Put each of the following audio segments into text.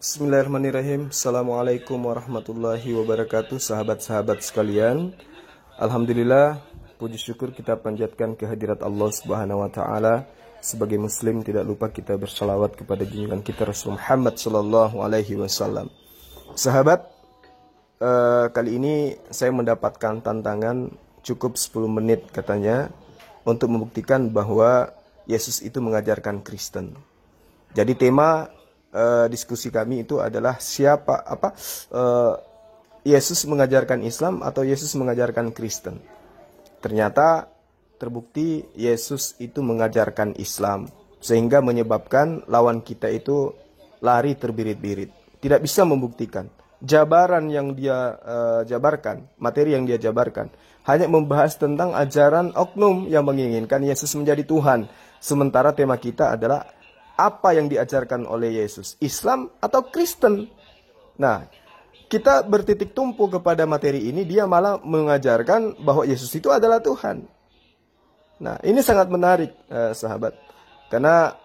Bismillahirrahmanirrahim. Assalamualaikum warahmatullahi wabarakatuh. Sahabat-sahabat sekalian, alhamdulillah, puji syukur kita panjatkan kehadirat Allah Subhanahu wa taala. Sebagai muslim tidak lupa kita bersalawat kepada junjungan kita Rasul Muhammad sallallahu alaihi wasallam. Sahabat, kali ini saya mendapatkan tantangan cukup 10 menit katanya untuk membuktikan bahwa Yesus itu mengajarkan Kristen. Jadi tema diskusi kami itu adalah Yesus mengajarkan Islam atau Yesus mengajarkan Kristen. Ternyata terbukti Yesus itu mengajarkan Islam, sehingga menyebabkan lawan kita itu lari terbirit-birit, tidak bisa membuktikan. Jabaran yang dia jabarkan, materi yang dia jabarkan hanya membahas tentang ajaran oknum yang menginginkan Yesus menjadi Tuhan. Sementara tema kita adalah apa yang diajarkan oleh Yesus, Islam atau Kristen. Nah, kita bertitik tumpu kepada materi ini, dia malah mengajarkan bahwa Yesus itu adalah Tuhan. Nah, ini sangat menarik, sahabat. Karena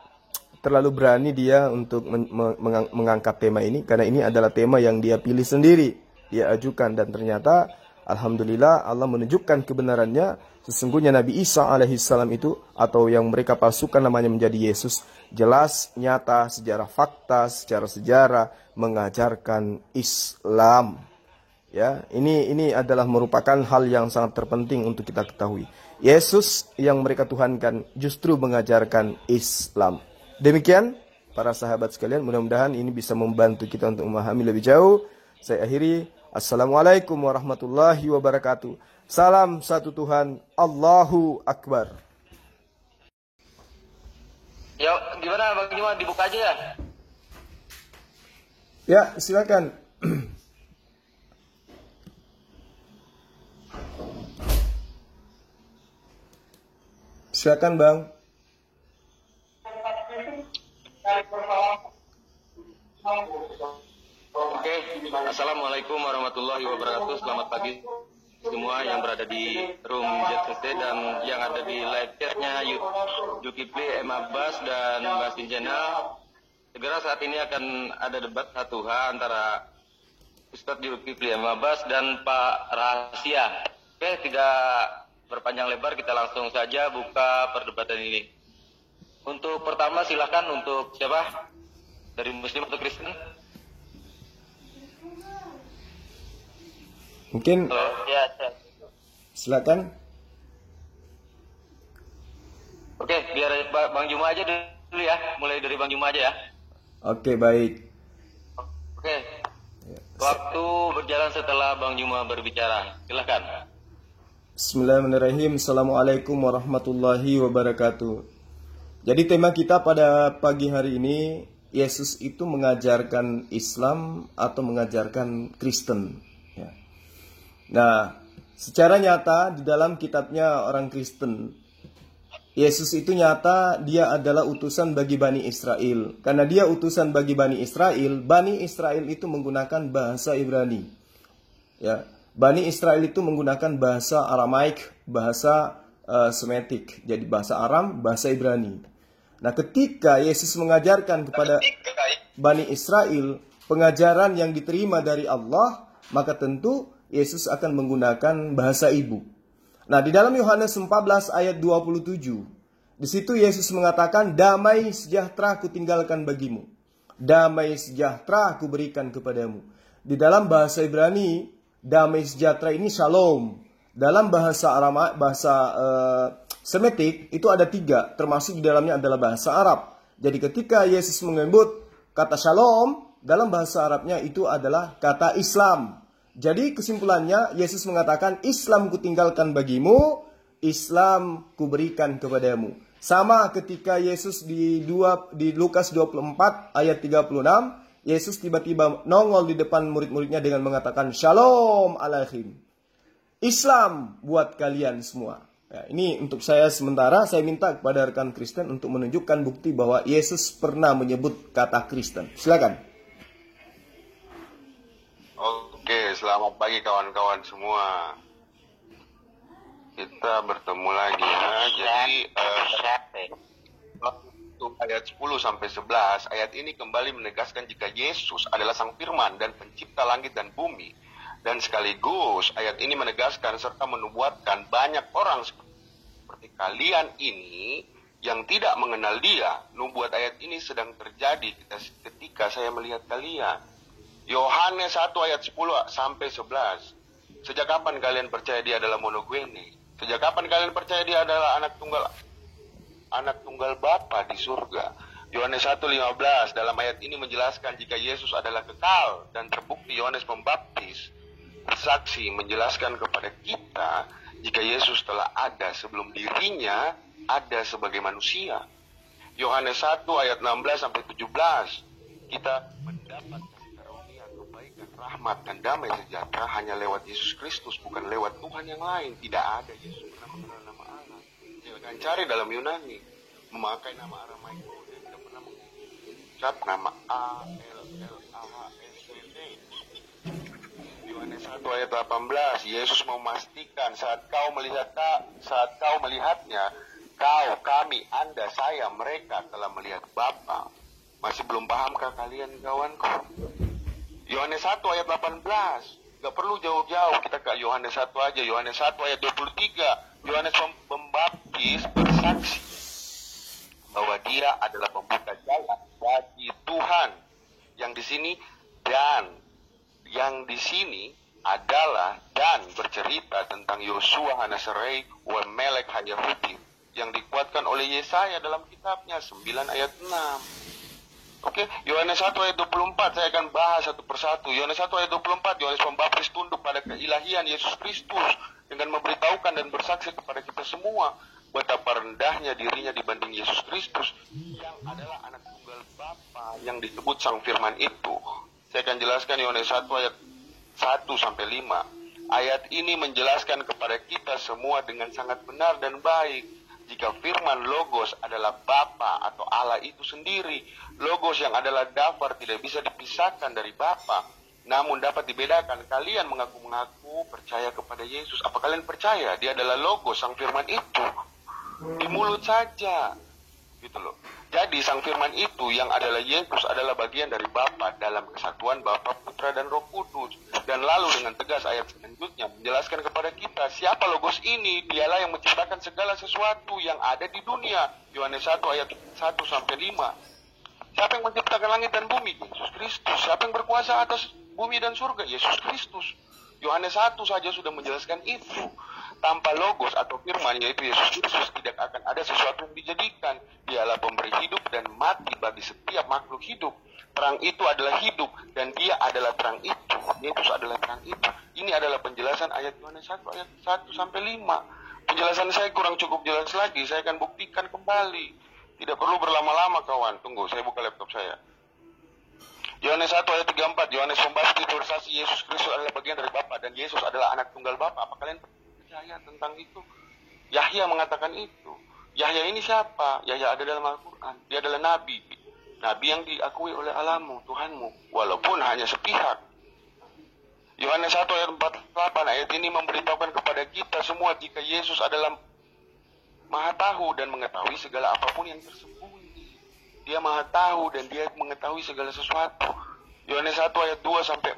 terlalu berani dia untuk mengangkat tema ini, karena ini adalah tema yang dia pilih sendiri, dia ajukan, dan ternyata alhamdulillah Allah menunjukkan kebenarannya. Sesungguhnya Nabi Isa alaihissalam itu, atau yang mereka palsukan namanya menjadi Yesus, jelas, nyata, sejarah fakta, secara sejarah mengajarkan Islam. Ya, ini adalah merupakan hal yang sangat terpenting untuk kita ketahui. Yesus yang mereka tuhankan justru mengajarkan Islam. Demikian para sahabat sekalian, mudah-mudahan ini bisa membantu kita untuk memahami lebih jauh. Saya akhiri. Assalamualaikum warahmatullahi wabarakatuh. Salam satu Tuhan, Allahu Akbar. Ya, gimana Bang Juma, dibuka aja ya? Ya, silakan. Silakan, Bang. Oke, Assalamualaikum warahmatullahi wabarakatuh. Selamat pagi semua yang berada di room JTT dan yang ada di live chatnya Zulkifli M. Abbas dan Mbak Sinjana. Segera saat ini akan ada debat satuha antara Ustadz Zulkifli M. Abbas dan Pak Rahasia. Oke, tidak berpanjang lebar, kita langsung saja buka perdebatan ini. Untuk pertama silakan, untuk siapa? Dari Muslim atau Kristen? Mungkin Ya. silakan. Oke, biar Bang Juma aja dulu ya. Mulai dari Bang Juma aja ya. Oke, baik. Oke. Waktu berjalan setelah Bang Juma berbicara. Silakan. Bismillahirrahmanirrahim. Assalamualaikum warahmatullahi wabarakatuh. Jadi tema kita pada pagi hari ini, Yesus itu mengajarkan Islam atau mengajarkan Kristen. Ya. Nah, secara nyata di dalam kitabnya orang Kristen, Yesus itu nyata dia adalah utusan bagi Bani Israel. Karena dia utusan bagi Bani Israel itu menggunakan bahasa Ibrani. Ya, Bani Israel itu menggunakan bahasa Aramaik, bahasa Semitik, jadi bahasa Aram, bahasa Ibrani. Nah, ketika Yesus mengajarkan kepada Bani Israel pengajaran yang diterima dari Allah, maka tentu Yesus akan menggunakan bahasa ibu. Nah, di dalam Yohanes 14 ayat 27, di situ Yesus mengatakan, damai sejahtera kutinggalkan bagimu, damai sejahtera kuberikan kepadamu. Di dalam bahasa Ibrani, damai sejahtera ini shalom. Dalam bahasa Semitik itu ada 3, termasuk di dalamnya adalah bahasa Arab. Jadi ketika Yesus menyebut kata shalom, dalam bahasa Arabnya itu adalah kata Islam. Jadi kesimpulannya, Yesus mengatakan, Islam kutinggalkan bagimu, Islam kuberikan kepadamu. Sama ketika Yesus di Lukas 24 ayat 36, Yesus tiba-tiba nongol di depan murid-muridnya dengan mengatakan, Shalom alaihim, Islam buat kalian semua. Ya, ini untuk saya sementara, saya minta kepada rekan Kristen untuk menunjukkan bukti bahwa Yesus pernah menyebut kata Kristen. Silakan. Oke, selamat pagi kawan-kawan semua. Kita bertemu lagi ya. Jadi waktu ayat 10 sampai 11, ayat ini kembali menegaskan jika Yesus adalah Sang Firman dan pencipta langit dan bumi. Dan sekaligus ayat ini menegaskan serta menubuatkan banyak orang seperti kalian ini yang tidak mengenal Dia. Nubuat ayat ini sedang terjadi ketika saya melihat kalian. Yohanes 1 ayat 10 sampai 11. Sejak kapan kalian percaya Dia adalah monogene? Sejak kapan kalian percaya Dia adalah anak tunggal Bapa di surga? Yohanes 1:15 dalam ayat ini menjelaskan jika Yesus adalah kekal dan terbukti Yohanes Pembaptis bersaksi menjelaskan kepada kita jika Yesus telah ada sebelum dirinya ada sebagai manusia. Yohanes 1 ayat 16 sampai 17 kita mendapatkan karunia kebaikan, rahmat dan damai sejahtera hanya lewat Yesus Kristus, bukan lewat Tuhan yang lain. Tidak ada Yesus pernah mengenal nama Allah. Silakan cari dalam Yunani, memakai nama Aramaik, dia tidak pernah mengucap nama ALLAHSWT. Yohanes 1 ayat 18, Yesus memastikan saat kau melihatnya, kami, Anda, saya, mereka telah melihat Bapa. Masih belum pahamkah kalian, kawanku? Yohanes 1 ayat 18, gak perlu jauh-jauh, kita ke Yohanes 1 aja. Yohanes 1 ayat 23, Yohanes Pembaptis bersaksi bahwa Dia adalah pembuka jalan bagi Tuhan. Yang di sini dan yang di sini adalah dan bercerita tentang Yosua Hanasarei wa Melek Hayahudi yang dikuatkan oleh Yesaya dalam kitabnya 9 ayat 6. Oke, Yohanes 1 ayat 24 saya akan bahas satu persatu. Yohanes 1 ayat 24, Yohanes Pembaptis tunduk pada keilahian Yesus Kristus dengan memberitahukan dan bersaksi kepada kita semua betapa rendahnya dirinya dibanding Yesus Kristus yang adalah anak tunggal Bapa yang disebut Sang Firman itu. Saya akan jelaskan Yohanes 1 ayat 1 sampai 5. Ayat ini menjelaskan kepada kita semua dengan sangat benar dan baik jika firman Logos adalah Bapa atau Allah itu sendiri. Logos yang adalah dafar tidak bisa dipisahkan dari Bapa, namun dapat dibedakan. Kalian mengaku-ngaku percaya kepada Yesus. Apa kalian percaya Dia adalah Logos, Sang Firman itu? Di mulut saja, gitu loh. Jadi Sang Firman itu yang adalah Yesus adalah bagian dari Bapa dalam kesatuan Bapa, Putra dan Roh Kudus. Dan lalu dengan tegas ayat selanjutnya menjelaskan kepada kita siapa Logos ini. Dialah yang menciptakan segala sesuatu yang ada di dunia. Yohanes 1 ayat 1 sampai 5. Siapa yang menciptakan langit dan bumi? Yesus Kristus. Siapa yang berkuasa atas bumi dan surga? Yesus Kristus. Yohanes 1 saja sudah menjelaskan itu. Tanpa Logos atau firman yaitu Yesus Kristus tidak akan ada sesuatu yang dijadikan. Dialah pemberi hidup dan mati bagi setiap makhluk hidup. Terang itu adalah hidup dan Dia adalah terang itu. Yesus adalah terang itu. Ini adalah penjelasan ayat Yohanes 1 ayat 1 sampai 5. Penjelasan saya kurang cukup jelas lagi. Saya akan buktikan kembali. Tidak perlu berlama-lama, kawan. Tunggu, saya buka laptop saya. Yohanes 1 ayat 34. Yohanes Pembaptis bersaksi Yesus Kristus adalah bagian dari Bapa dan Yesus adalah anak tunggal Bapa. Apa kalian percaya tentang itu? Yahya mengatakan itu. Yahya ini siapa? Yahya ada dalam Al-Quran. Dia adalah nabi. Nabi yang diakui oleh Allahmu, Tuhanmu, walaupun hanya sepihak. Yohanes 1 ayat 48, ayat ini memberitahukan kepada kita semua jika Yesus adalah Maha tahu dan mengetahui segala apapun yang tersembunyi. Dia Maha tahu dan Dia mengetahui segala sesuatu. Yohanes 1 ayat 2 sampai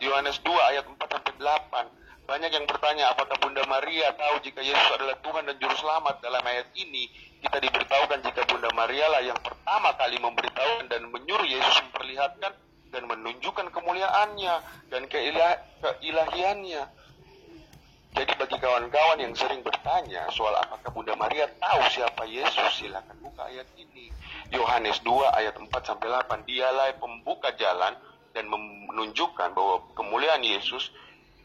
Yohanes 2 ayat 4 sampai 8. Banyak yang bertanya apakah Bunda Maria tahu jika Yesus adalah Tuhan dan Juru Selamat. Dalam ayat ini kita diberitahukan jika Bunda Maria lah yang pertama kali memberitahukan dan menyuruh Yesus memperlihatkan dan menunjukkan kemuliaannya dan keilahiannya. Jadi bagi kawan-kawan yang sering bertanya soal apakah Bunda Maria tahu siapa Yesus, silakan buka ayat ini. Yohanes 2 ayat 4 sampai 8. Dialah pembuka jalan dan menunjukkan bahwa kemuliaan Yesus.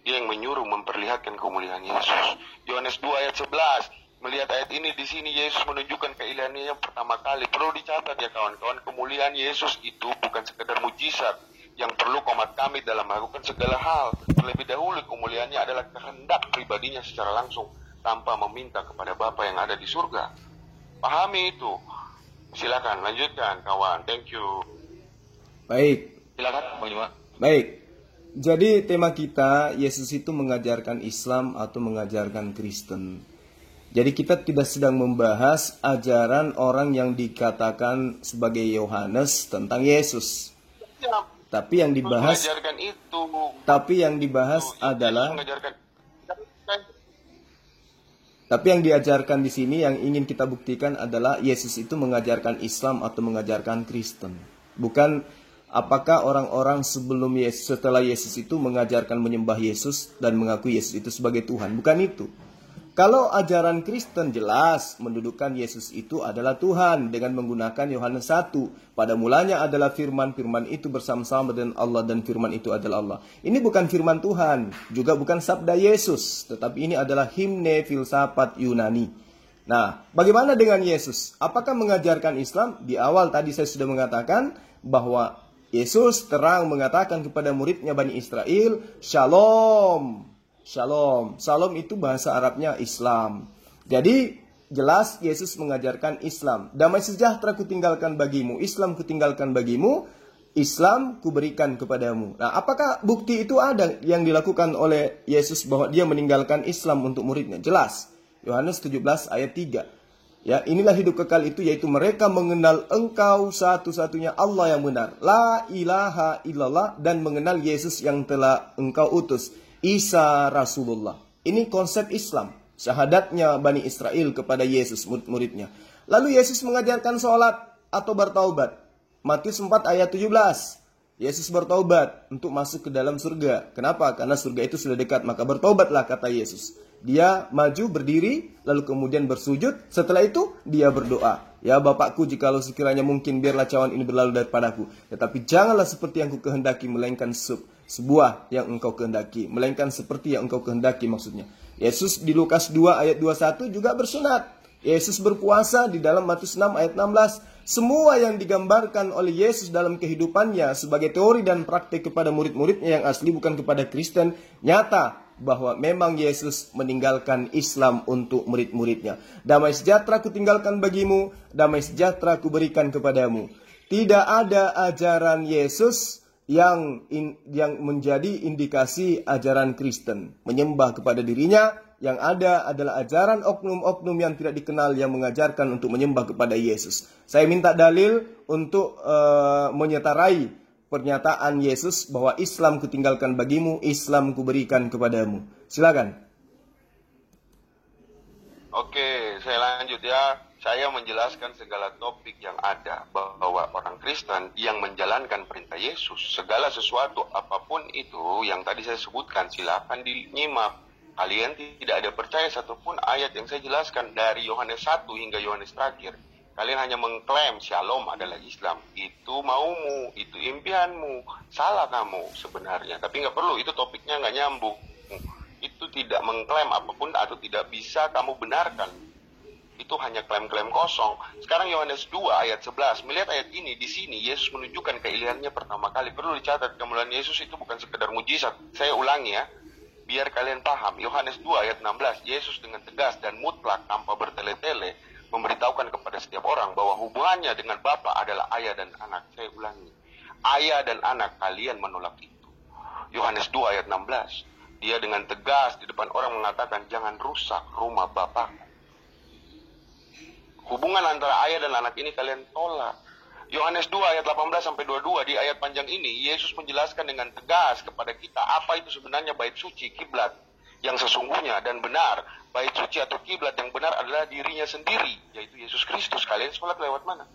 Dia yang menyuruh memperlihatkan kemuliaan Yesus. Yohanes 2 ayat 11. Melihat ayat ini di sini Yesus menunjukkan keilahiannya yang pertama kali. Perlu dicatat ya kawan-kawan, kemuliaan Yesus itu bukan sekedar mujizat yang perlu komat kami dalam melakukan segala hal. Terlebih dahulu kemuliaannya adalah kehendak pribadinya secara langsung tanpa meminta kepada Bapa yang ada di surga. Pahami itu. Silakan lanjutkan kawan. Thank you. Baik. Silakan Bang Juma. Baik. Jadi tema kita Yesus itu mengajarkan Islam atau mengajarkan Kristen. Jadi kita tidak sedang membahas ajaran orang yang dikatakan sebagai Yohanes tentang Yesus. Ya, Tapi yang dibahas mengajarkan itu. Yesus adalah mengajarkan. Tapi yang diajarkan di sini yang ingin kita buktikan adalah Yesus itu mengajarkan Islam atau mengajarkan Kristen. Bukan apakah orang-orang sebelum Yesus, setelah Yesus itu mengajarkan menyembah Yesus dan mengakui Yesus itu sebagai Tuhan. Bukan itu. Kalau ajaran Kristen jelas mendudukkan Yesus itu adalah Tuhan dengan menggunakan Yohanes 1. Pada mulanya adalah firman, firman itu bersama-sama dengan Allah dan firman itu adalah Allah. Ini bukan firman Tuhan, juga bukan sabda Yesus, tetapi ini adalah himne filsafat Yunani. Nah, bagaimana dengan Yesus? Apakah mengajarkan Islam? Di awal tadi saya sudah mengatakan bahwa Yesus terang mengatakan kepada muridnya Bani Israel, Shalom. Shalom. Shalom itu bahasa Arabnya Islam. Jadi jelas Yesus mengajarkan Islam. Damai sejahtera kutinggalkan bagimu, Islam kutinggalkan bagimu, Islam kuberikan kepadamu. Nah, apakah bukti itu ada yang dilakukan oleh Yesus bahwa dia meninggalkan Islam untuk muridnya? Jelas. Yohanes 17 ayat 3. Ya, inilah hidup kekal itu, yaitu mereka mengenal Engkau satu-satunya Allah yang benar, la ilaha illallah, dan mengenal Yesus yang telah Engkau utus, Isa Rasulullah. Ini konsep Islam, syahadatnya Bani Israel kepada Yesus, murid-muridnya. Lalu Yesus mengajarkan sholat atau bertaubat. Matius 4 ayat 17. Yesus bertaubat untuk masuk ke dalam surga. Kenapa? Karena surga itu sudah dekat, maka bertaubatlah, kata Yesus. Dia maju berdiri, lalu kemudian bersujud. Setelah itu dia berdoa, ya Bapakku, jikalau sekiranya mungkin, biarlah cawan ini berlalu daripadaku. Tetapi janganlah seperti yang ku kehendaki, melainkan sebuah yang engkau kehendaki. Melainkan seperti yang engkau kehendaki, maksudnya. Yesus di Lukas 2 ayat 21 juga bersunat. Yesus berpuasa di dalam Matius 6 ayat 16. Semua yang digambarkan oleh Yesus dalam kehidupannya sebagai teori dan praktik kepada murid-muridnya yang asli, bukan kepada Kristen, nyata bahwa memang Yesus meninggalkan Islam untuk murid-muridnya. Damai sejahtera kutinggalkan bagimu, damai sejahtera kuberikan kepadamu. Tidak ada ajaran Yesus yang menjadi indikasi ajaran Kristen menyembah kepada dirinya. Yang ada adalah ajaran oknum-oknum yang tidak dikenal yang mengajarkan untuk menyembah kepada Yesus. Saya minta dalil untuk menyetarai pernyataan Yesus bahwa Islam kutinggalkan bagimu, Islam kuberikan kepadamu. Silakan. Oke, saya lanjut ya. Saya menjelaskan segala topik yang ada, bahwa orang Kristen yang menjalankan perintah Yesus, segala sesuatu apapun itu yang tadi saya sebutkan, silakan dinyimak. Kalian tidak ada percaya satupun ayat yang saya jelaskan dari Yohanes 1 hingga Yohanes terakhir. Kalian hanya mengklaim Shalom adalah Islam. Itu maumu, itu impianmu. Salah kamu sebenarnya. Tapi nggak perlu, itu topiknya nggak nyambung. Itu tidak mengklaim apapun atau tidak bisa kamu benarkan. Itu hanya klaim-klaim kosong. Sekarang Yohanes 2 ayat 11. Melihat ayat ini, di sini Yesus menunjukkan keilahiannya pertama kali. Perlu dicatat, kemuliaan Yesus itu bukan sekedar mujizat. Saya ulangi ya, biar kalian paham. Yohanes 2 ayat 16. Yesus dengan tegas dan mutlak tanpa bertele-tele memberitahukan kepada setiap orang bahwa hubungannya dengan Bapa adalah ayah dan anak. Saya ulangi, ayah dan anak, kalian menolak itu. Yohanes 2 ayat 16. Dia dengan tegas di depan orang mengatakan, jangan rusak rumah Bapa. Hubungan antara ayah dan anak ini kalian tolak. Yohanes 2 ayat 18-22, di ayat panjang ini Yesus menjelaskan dengan tegas kepada kita apa itu sebenarnya bait suci, kiblat yang sesungguhnya dan benar. Bait suci atau kiblat yang benar adalah dirinya sendiri, yaitu Yesus Kristus. Kalian sholat lewat mana?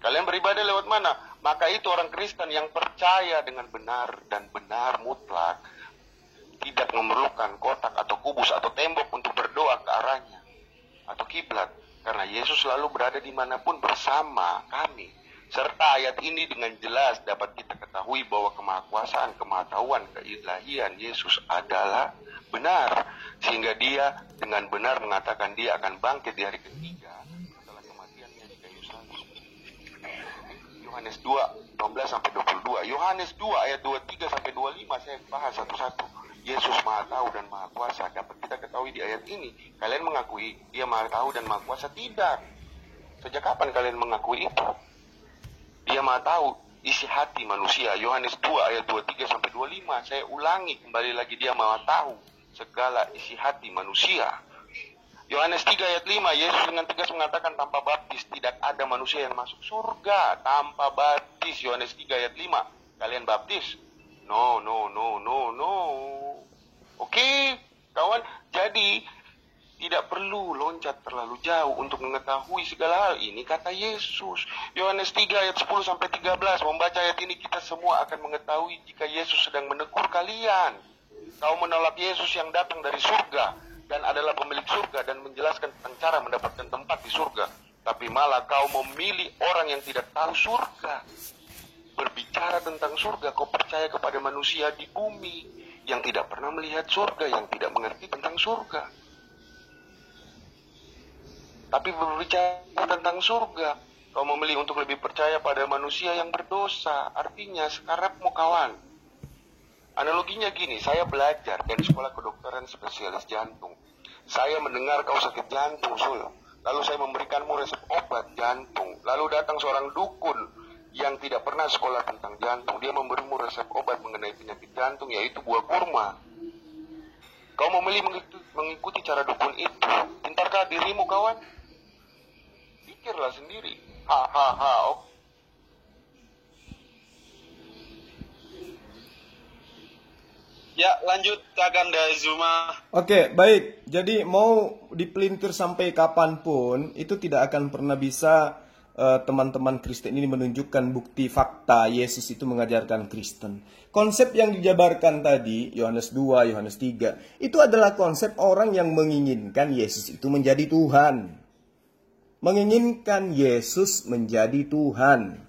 Kalian beribadah lewat mana? Maka itu orang Kristen yang percaya dengan benar dan benar mutlak, tidak memerlukan kotak atau kubus atau tembok untuk berdoa ke arahnya atau kiblat, karena Yesus selalu berada dimanapun bersama kami. Serta ayat ini dengan jelas dapat kita ketahui bahwa kemahakuasaan, kemahatauan, keilahian Yesus adalah benar, sehingga dia dengan benar mengatakan dia akan bangkit di hari ketiga setelah kematiannya di kayu salib. Yohanes 2 16-22. Yohanes 2 ayat 23-25 saya bahas satu-satu. Yesus Maha Tahu dan Maha Kuasa dapat kita ketahui di ayat ini. Kalian mengakui dia Maha Tahu dan Maha Kuasa? Tidak. Sejak kapan kalian mengakui itu? Dia Maha Tahu isi hati manusia. Yohanes 2 ayat 23-25. Saya ulangi kembali lagi, dia Maha Tahu segala isi hati manusia. Yohanes 3 ayat 5, Yesus dengan tegas mengatakan tanpa baptis tidak ada manusia yang masuk surga. Tanpa baptis, Yohanes 3 ayat 5. Kalian baptis? No, no, no, no, no. Oke, kawan. Jadi, tidak perlu loncat terlalu jauh untuk mengetahui segala hal. Ini kata Yesus. Yohanes 3 ayat 10 sampai 13. Membaca ayat ini kita semua akan mengetahui jika Yesus sedang menegur kalian. Kau menolak Yesus yang datang dari surga dan adalah pemilik surga dan menjelaskan tentang cara mendapatkan tempat di surga. Tapi malah kau memilih orang yang tidak tahu surga. Berbicara tentang surga, kau percaya kepada manusia di bumi yang tidak pernah melihat surga, yang tidak mengerti tentang surga. Tapi berbicara tentang surga, kau memilih untuk lebih percaya pada manusia yang berdosa. Artinya, sekarapmu kawan. Analoginya gini, saya belajar dari sekolah kedokteran spesialis jantung. Saya mendengar kau sakit jantung, Sul. Lalu saya memberikanmu resep obat jantung. Lalu datang seorang dukun yang tidak pernah sekolah tentang jantung. Dia memberimu resep obat mengenai penyakit jantung, yaitu buah kurma. Kau memilih mengikuti cara dukun itu. Pintarkah dirimu, kawan? Pikirlah sendiri. Ya, lanjut Kak Ganda Zuma. Oke, baik. Jadi mau dipelintir sampai kapanpun, itu tidak akan pernah bisa teman-teman Kristen ini menunjukkan bukti fakta Yesus itu mengajarkan Kristen. Konsep yang dijabarkan tadi, Yohanes 2, Yohanes 3, itu adalah konsep orang yang menginginkan Yesus itu menjadi Tuhan. Menginginkan Yesus menjadi Tuhan.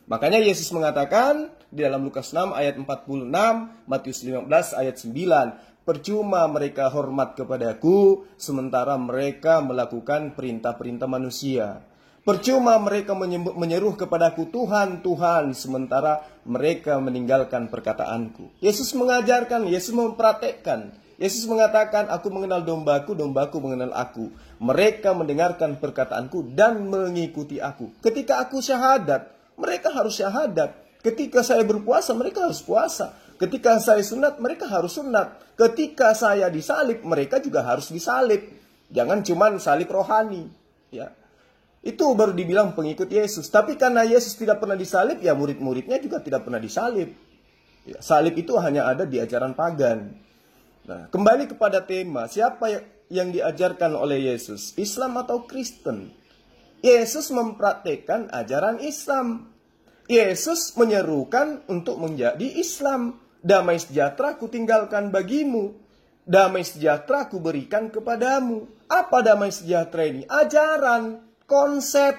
Makanya Yesus mengatakan di dalam Lukas 6 ayat 46, Matius 15 ayat 9, percuma mereka hormat kepadaku sementara mereka melakukan perintah-perintah manusia. Percuma mereka menyeru kepadaku Tuhan, Tuhan, sementara mereka meninggalkan perkataanku. Yesus mengajarkan, Yesus mempraktekkan. Yesus mengatakan, aku mengenal dombaku, dombaku mengenal aku. Mereka mendengarkan perkataanku dan mengikuti aku. Ketika aku syahadat, mereka harus syahadat. Ketika saya berpuasa, mereka harus puasa. Ketika saya sunat, mereka harus sunat. Ketika saya disalib, mereka juga harus disalib. Jangan cuman salib rohani. Ya. Itu baru dibilang pengikut Yesus. Tapi karena Yesus tidak pernah disalib, ya murid-muridnya juga tidak pernah disalib. Ya, salib itu hanya ada di ajaran pagan. Nah, kembali kepada tema, siapa yang diajarkan oleh Yesus? Islam atau Kristen? Yesus mempraktekkan ajaran Islam. Yesus menyerukan untuk menjadi Islam. Damai sejahtera ku tinggalkan bagimu. Damai sejahtera ku berikan kepadamu. Apa damai sejahtera ini? Ajaran, konsep.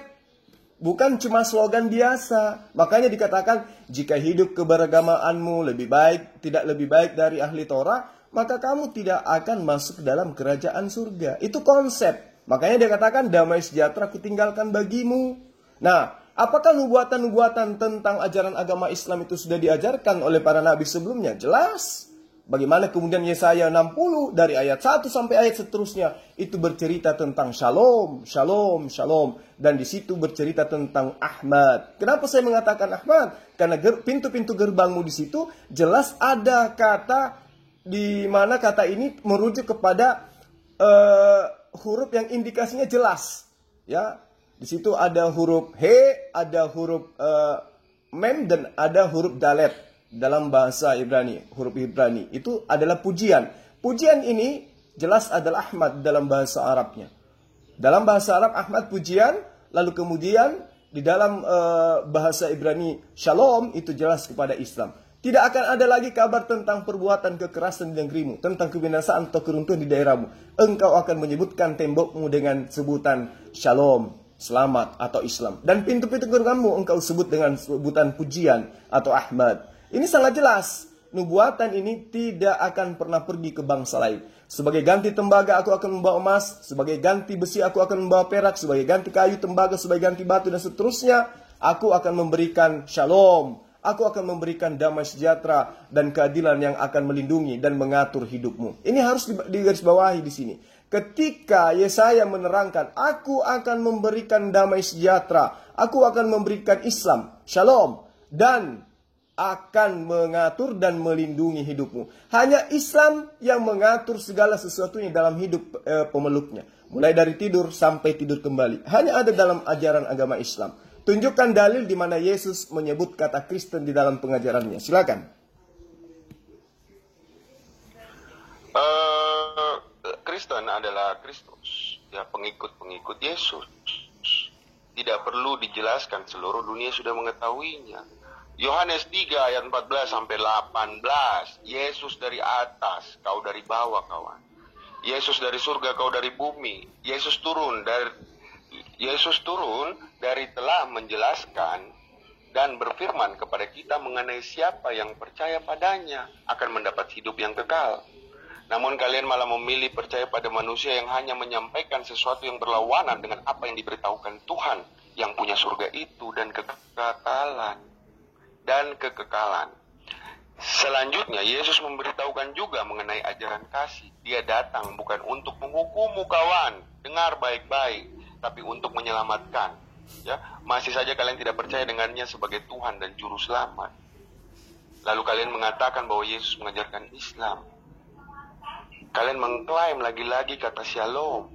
Bukan cuma slogan biasa. Makanya dikatakan, jika hidup keberagamaanmu lebih baik, tidak lebih baik dari ahli Torah, maka kamu tidak akan masuk ke dalam kerajaan surga. Itu konsep. Makanya dia katakan, damai sejahtera ku tinggalkan bagimu. Nah, apakah nubuatan-nubuatan tentang ajaran agama Islam itu sudah diajarkan oleh para nabi sebelumnya? Jelas. Bagaimana kemudian Yesaya 60 dari ayat 1 sampai ayat seterusnya itu bercerita tentang shalom, shalom, shalom. Dan di situ bercerita tentang Ahmad. Kenapa saya mengatakan Ahmad? Karena pintu-pintu gerbangmu di situ jelas ada kata di mana kata ini merujuk kepada huruf yang indikasinya jelas. Ya, di situ ada huruf he, ada huruf mem dan ada huruf dalet. Dalam bahasa Ibrani, huruf Ibrani itu adalah pujian. Pujian ini jelas adalah Ahmad dalam bahasa Arabnya. Dalam bahasa Arab Ahmad pujian, lalu kemudian di dalam bahasa Ibrani Shalom itu jelas kepada Islam. Tidak akan ada lagi kabar tentang perbuatan kekerasan di negerimu, tentang kebinasaan atau keruntuhan di daerahmu. Engkau akan menyebutkan tembokmu dengan sebutan Shalom, selamat atau Islam. Dan pintu-pintu gerbangmu engkau sebut dengan sebutan pujian atau Ahmad. Ini sangat jelas. Nubuatan ini tidak akan pernah pergi ke bangsa lain. Sebagai ganti tembaga aku akan membawa emas. Sebagai ganti besi aku akan membawa perak. Sebagai ganti kayu, tembaga, sebagai ganti batu dan seterusnya. Aku akan memberikan shalom. Aku akan memberikan damai sejahtera dan keadilan yang akan melindungi dan mengatur hidupmu. Ini harus digarisbawahi di sini. Ketika Yesaya menerangkan, aku akan memberikan damai sejahtera. Aku akan memberikan Islam, shalom. Dan akan mengatur dan melindungi hidupmu. Hanya Islam yang mengatur segala sesuatunya dalam hidup pemeluknya. Mulai dari tidur sampai tidur kembali. Hanya ada dalam ajaran agama Islam. Tunjukkan dalil di mana Yesus menyebut kata Kristen di dalam pengajarannya. Silakan. Kristen adalah Kristus, ya, pengikut-pengikut Yesus. Tidak perlu dijelaskan, seluruh dunia sudah mengetahuinya. Yohanes 3 ayat 14 sampai 18. Yesus dari atas, kau dari bawah, kawan. Yesus dari surga, kau dari bumi. Yesus turun dari telah menjelaskan dan berfirman kepada kita mengenai siapa yang percaya padanya akan mendapat hidup yang kekal. Namun kalian malah memilih percaya pada manusia yang hanya menyampaikan sesuatu yang berlawanan dengan apa yang diberitahukan Tuhan yang punya surga itu dan kekekalan. Selanjutnya, Yesus memberitahukan juga mengenai ajaran kasih. Dia datang bukan untuk menghukummu, kawan. Dengar baik-baik, tapi untuk menyelamatkan. Ya, masih saja kalian tidak percaya dengannya sebagai Tuhan dan Juru Selamat. Lalu kalian mengatakan bahwa Yesus mengajarkan Islam. Kalian mengklaim lagi-lagi kata shalom.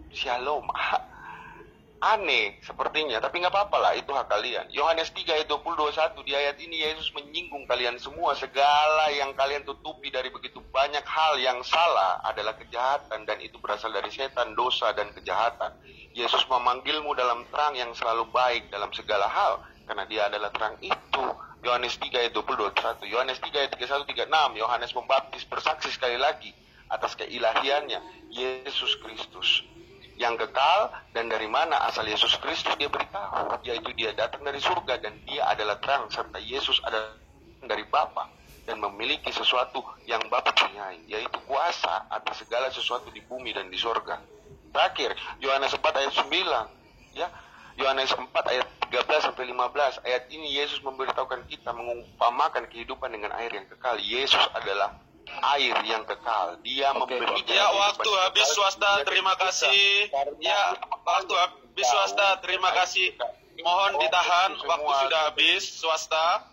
Aneh sepertinya, tapi nggak apa-apa lah, itu hak kalian. Yohanes 3 ayat 20-21, di ayat ini Yesus menyinggung kalian semua. Segala yang kalian tutupi dari begitu banyak hal yang salah adalah kejahatan, dan itu berasal dari setan, dosa, dan kejahatan. Yesus memanggilmu dalam terang yang selalu baik dalam segala hal, karena dia adalah terang itu. Yohanes 3 ayat 20-21, Yohanes 3 ayat 31-36, Yohanes Pembaptis bersaksi sekali lagi atas keilahiannya Yesus Kristus yang kekal. Dan dari mana asal Yesus Kristus dia beritahu, yaitu dia datang dari surga dan dia adalah terang, serta Yesus adalah dari Bapa dan memiliki sesuatu yang Bapa punyai, yaitu kuasa atas segala sesuatu di bumi dan di surga. Terakhir, Yohanes 4 ayat 9, ya, Yohanes 4 ayat 13-15. Ayat ini Yesus memberitahukan kita, mengumpamakan kehidupan dengan air yang kekal. Yesus adalah air yang kekal. Dia memberi. Ya, waktu habis swasta, terima kasih. Ya, waktu habis swasta, terima kasih. Mohon ditahan, waktu sudah habis swasta.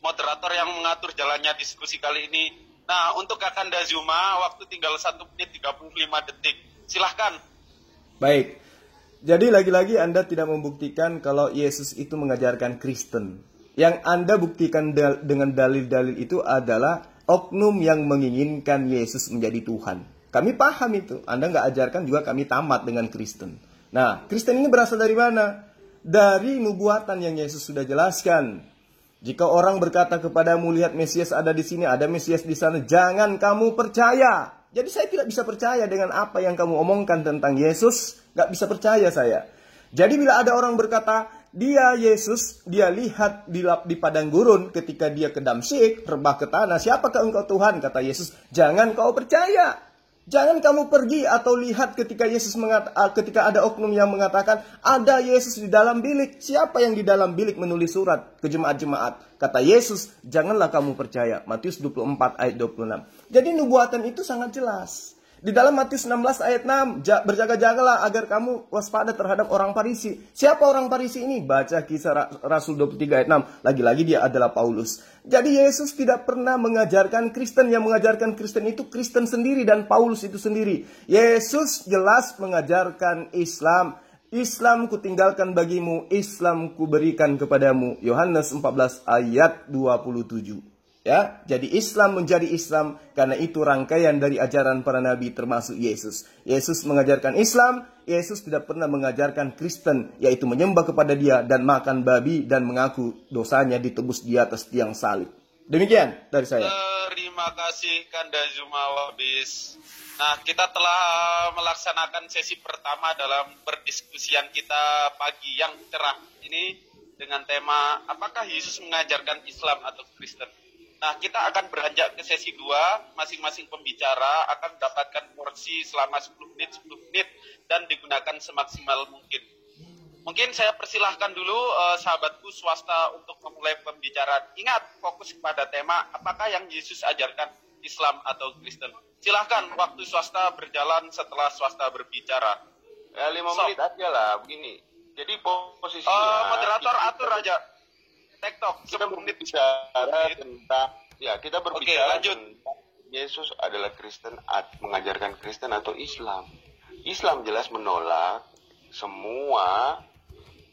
Moderator yang mengatur jalannya diskusi kali ini. Nah, untuk Kakanda Zuma, waktu tinggal 1 menit 35 detik. Silahkan. Baik. Jadi lagi-lagi Anda tidak membuktikan kalau Yesus itu mengajarkan Kristen. Yang Anda buktikan dengan dalil-dalil itu adalah oknum yang menginginkan Yesus menjadi Tuhan. Kami paham itu. Anda nggak ajarkan juga kami tamat dengan Kristen. Nah, Kristen ini berasal dari mana? Dari nubuatan yang Yesus sudah jelaskan. Jika orang berkata kepadamu, lihat Mesias ada di sini, ada Mesias di sana, jangan kamu percaya. Jadi saya tidak bisa percaya dengan apa yang kamu omongkan tentang Yesus. Nggak bisa percaya saya. Jadi bila ada orang berkata, dia Yesus, dia lihat di padang gurun ketika dia ke Damsyik, rebah ke tanah. Siapakah engkau Tuhan? Kata Yesus, jangan kau percaya. Jangan kamu pergi atau lihat ketika ketika ada oknum yang mengatakan ada Yesus di dalam bilik. Siapa yang di dalam bilik menulis surat ke jemaat-jemaat? Kata Yesus, janganlah kamu percaya. Matius 24 ayat 26. Jadi nubuatan itu sangat jelas. Di dalam Matius 16 ayat 6, berjaga-jagalah agar kamu waspada terhadap orang Farisi. Siapa orang Farisi ini? Baca Kisah Rasul 23 ayat 6. Lagi-lagi dia adalah Paulus. Jadi Yesus tidak pernah mengajarkan Kristen. Yang mengajarkan Kristen itu Kristen sendiri dan Paulus itu sendiri. Yesus jelas mengajarkan Islam. Islam kutinggalkan bagimu, Islam kuberikan kepadamu. Yohanes 14 ayat 27. Ya, jadi Islam menjadi Islam karena itu rangkaian dari ajaran para nabi termasuk Yesus. Yesus mengajarkan Islam, Yesus tidak pernah mengajarkan Kristen, yaitu menyembah kepada dia dan makan babi dan mengaku dosanya ditebus di atas tiang salib. Demikian dari saya. Terima kasih Kanda Zuma Wabis. Nah, kita telah melaksanakan sesi pertama dalam perdiskusian kita pagi yang cerah ini dengan tema apakah Yesus mengajarkan Islam atau Kristen. Nah, kita akan beranjak ke sesi 2, masing-masing pembicara akan mendapatkan porsi selama 10 menit dan digunakan semaksimal mungkin. Mungkin saya persilahkan dulu sahabatku swasta untuk memulai pembicaraan. Ingat, fokus kepada tema apakah yang Yesus ajarkan Islam atau Kristen. Silahkan, waktu swasta berjalan setelah swasta berbicara. Ya, 5 menit aja lah, begini. Jadi posisinya... moderator atur aja. TikTok, kita berbicara tentang, ya kita berbicara lanjut. tentang Yesus adalah Kristen, mengajarkan Kristen atau Islam. Islam jelas menolak semua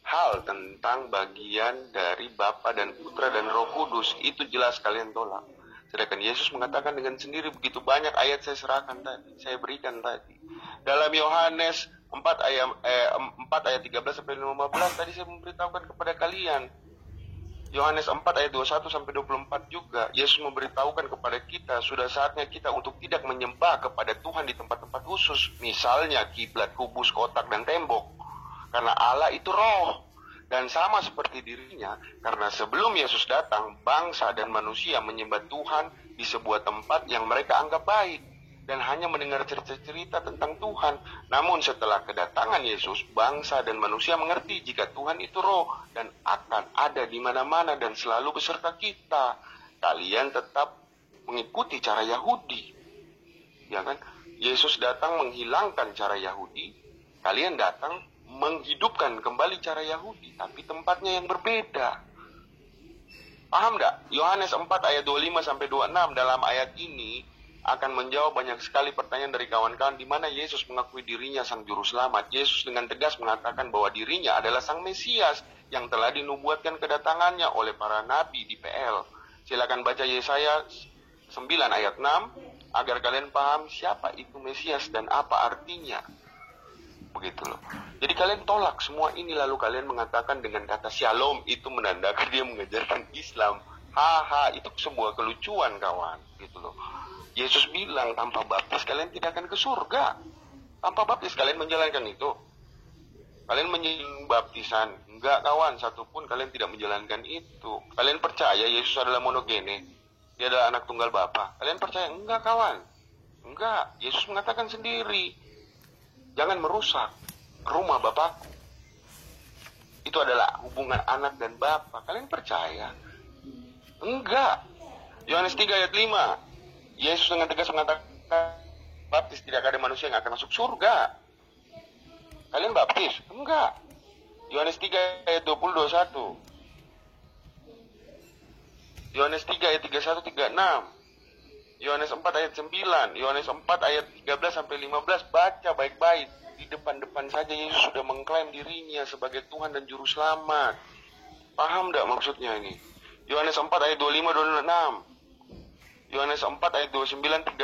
hal tentang bagian dari Bapa dan Putra dan Roh Kudus. Itu jelas kalian tolak. Sedangkan Yesus mengatakan dengan sendiri, begitu banyak ayat saya serahkan tadi, saya berikan tadi. Dalam Yohanes 4 ayat 13 sampai 15 tadi saya memberitahukan kepada kalian. Yohanes 4 ayat 21 sampai 24 juga Yesus memberitahukan kepada kita, sudah saatnya kita untuk tidak menyembah kepada Tuhan di tempat-tempat khusus, misalnya kiblat, kubus, kotak, dan tembok. Karena Allah itu roh. Dan sama seperti dirinya, karena sebelum Yesus datang, bangsa dan manusia menyembah Tuhan di sebuah tempat yang mereka anggap baik, dan hanya mendengar cerita-cerita tentang Tuhan. Namun setelah kedatangan Yesus, bangsa dan manusia mengerti jika Tuhan itu roh, dan akan ada di mana-mana dan selalu beserta kita. Kalian tetap mengikuti cara Yahudi. Ya kan? Yesus datang menghilangkan cara Yahudi, kalian datang menghidupkan kembali cara Yahudi, tapi tempatnya yang berbeda. Paham enggak? Yohanes 4 ayat 25 sampai 26 dalam ayat ini akan menjawab banyak sekali pertanyaan dari kawan-kawan di mana Yesus mengakui dirinya sang juru selamat. Yesus dengan tegas mengatakan bahwa dirinya adalah sang Mesias yang telah dinubuatkan kedatangannya oleh para nabi di PL. Silakan baca Yesaya 9 ayat 6 agar kalian paham siapa itu Mesias dan apa artinya. Begitu loh. Jadi kalian tolak semua ini lalu kalian mengatakan dengan kata shalom itu menandakan dia mengajarkan Islam. Haha, itu sebuah kelucuan kawan, gitu loh. Yesus bilang tanpa baptis kalian tidak akan ke surga. Tanpa baptis kalian menjalankan itu. Kalian menjalankan baptisan. Enggak kawan, satupun kalian tidak menjalankan itu. Kalian percaya Yesus adalah monogene? Dia adalah anak tunggal Bapa. Kalian percaya? Enggak kawan. Enggak, Yesus mengatakan sendiri, jangan merusak rumah Bapakku. Itu adalah hubungan anak dan Bapa. Kalian percaya? Enggak. Yohanes 3 ayat 5. Yesus dengan tegas mengatakan, baptis tidak ada manusia yang akan masuk surga. Kalian baptis? Enggak. Yohanes 3 ayat 20-21. Yohanes 3 ayat 31-36. Yohanes 4 ayat 9. Yohanes 4 ayat 13 sampai 15. Baca baik-baik. Di depan-depan saja Yesus sudah mengklaim dirinya sebagai Tuhan dan Juru Selamat. Paham enggak maksudnya ini? Yohanes 4 ayat 25-26. Yohanes 4 ayat 29-30.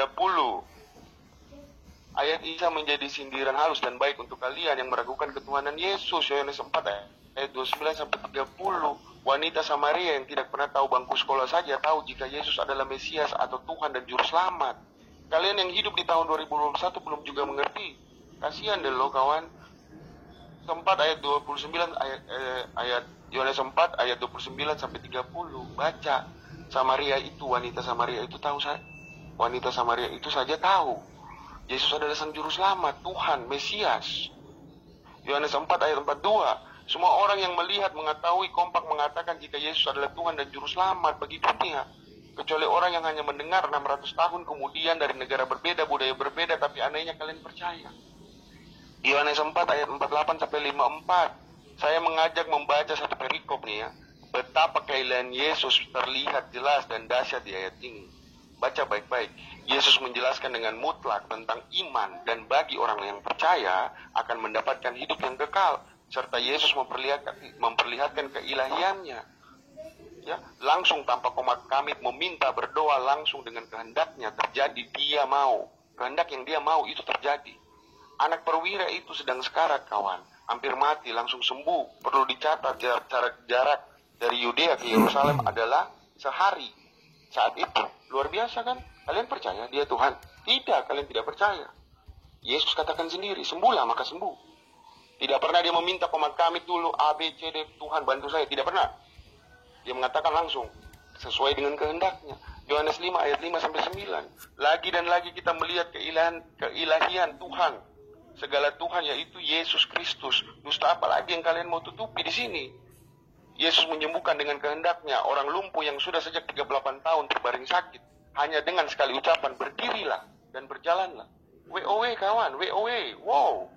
Ayat Isa menjadi sindiran halus dan baik untuk kalian yang meragukan ketuhanan Yesus. Yohanes 4 ayat 29-30. Wanita Samaria yang tidak pernah tahu bangku sekolah saja tahu jika Yesus adalah Mesias atau Tuhan dan Juru Selamat. Kalian yang hidup di tahun 2021 belum juga mengerti. Kasihan deh lo kawan. 4 ayat 29 ayat Yohanes 4 ayat 29 sampai 30. Baca. Samaria itu, wanita Samaria itu tahu saja. Wanita Samaria itu saja tahu Yesus adalah sang juru selamat, Tuhan, Mesias. Yohanes 4 ayat 42. Semua orang yang melihat mengetahui kompak mengatakan jika Yesus adalah Tuhan dan juru selamat bagi dunia. Kecuali orang yang hanya mendengar 600 tahun kemudian dari negara berbeda, budaya berbeda, tapi anehnya kalian percaya. Yohanes 4 ayat 48 sampai 54. Saya mengajak membaca satu perikop nih ya. Betapa keilahian Yesus terlihat jelas dan dahsyat di ayat ini. Baca baik-baik. Yesus menjelaskan dengan mutlak tentang iman dan bagi orang yang percaya akan mendapatkan hidup yang kekal. Serta Yesus memperlihatkan keilahiannya. Ya, langsung tanpa komat kamit meminta berdoa langsung dengan kehendaknya terjadi dia mau. Kehendak yang dia mau itu terjadi. Anak perwira itu sedang sekarat kawan. Hampir mati langsung sembuh. Perlu dicatat jarak dari Yudea ke Yerusalem adalah sehari. Saat itu, luar biasa kan? Kalian percaya dia Tuhan? Tidak, kalian tidak percaya. Yesus katakan sendiri, sembuhlah maka sembuh. Tidak pernah dia meminta komat kamit dulu, A, B, C, D, Tuhan bantu saya. Tidak pernah. Dia mengatakan langsung, sesuai dengan kehendaknya. Yohanes 5 ayat 5-9. Lagi dan lagi kita melihat keilahian Tuhan. Segala Tuhan yaitu Yesus Kristus. Dusta apa lagi yang kalian mau tutupi di sini? Yesus menyembuhkan dengan kehendaknya orang lumpuh yang sudah sejak 38 tahun terbaring sakit. Hanya dengan sekali ucapan, berdirilah dan berjalanlah. WOW kawan, WOW, wow.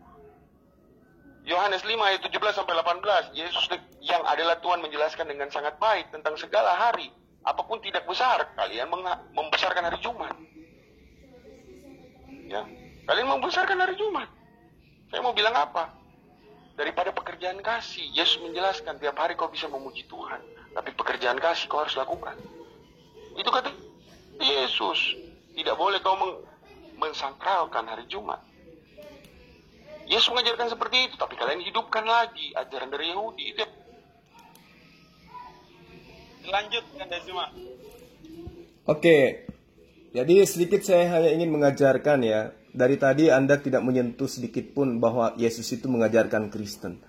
Yohanes 5 ayat 17-18. Yesus yang adalah Tuhan menjelaskan dengan sangat baik tentang segala hari. Apapun tidak besar, kalian membesarkan hari Jumat. Ya, kalian membesarkan hari Jumat. Saya mau bilang apa? Daripada pekerjaan kasih, Yesus menjelaskan tiap hari kau bisa memuji Tuhan, tapi pekerjaan kasih kau harus lakukan. Itu kata Yesus. Tidak boleh kau mensakralkan hari Jumat. Yesus mengajarkan seperti itu, tapi kalian hidupkan lagi ajaran dari Yahudi. Itu Lanjut Kanda Zuma. Oke, jadi sedikit saya hanya ingin mengajarkan ya. Dari tadi Anda tidak menyentuh sedikit pun bahwa Yesus itu mengajarkan Kristen.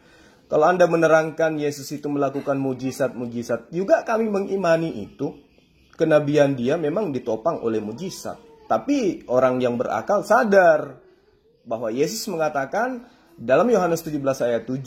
Kalau Anda menerangkan Yesus itu melakukan mujizat-mujizat, juga kami mengimani itu. Kenabian dia memang ditopang oleh mujizat. Tapi orang yang berakal sadar bahwa Yesus mengatakan dalam Yohanes 17 ayat 7,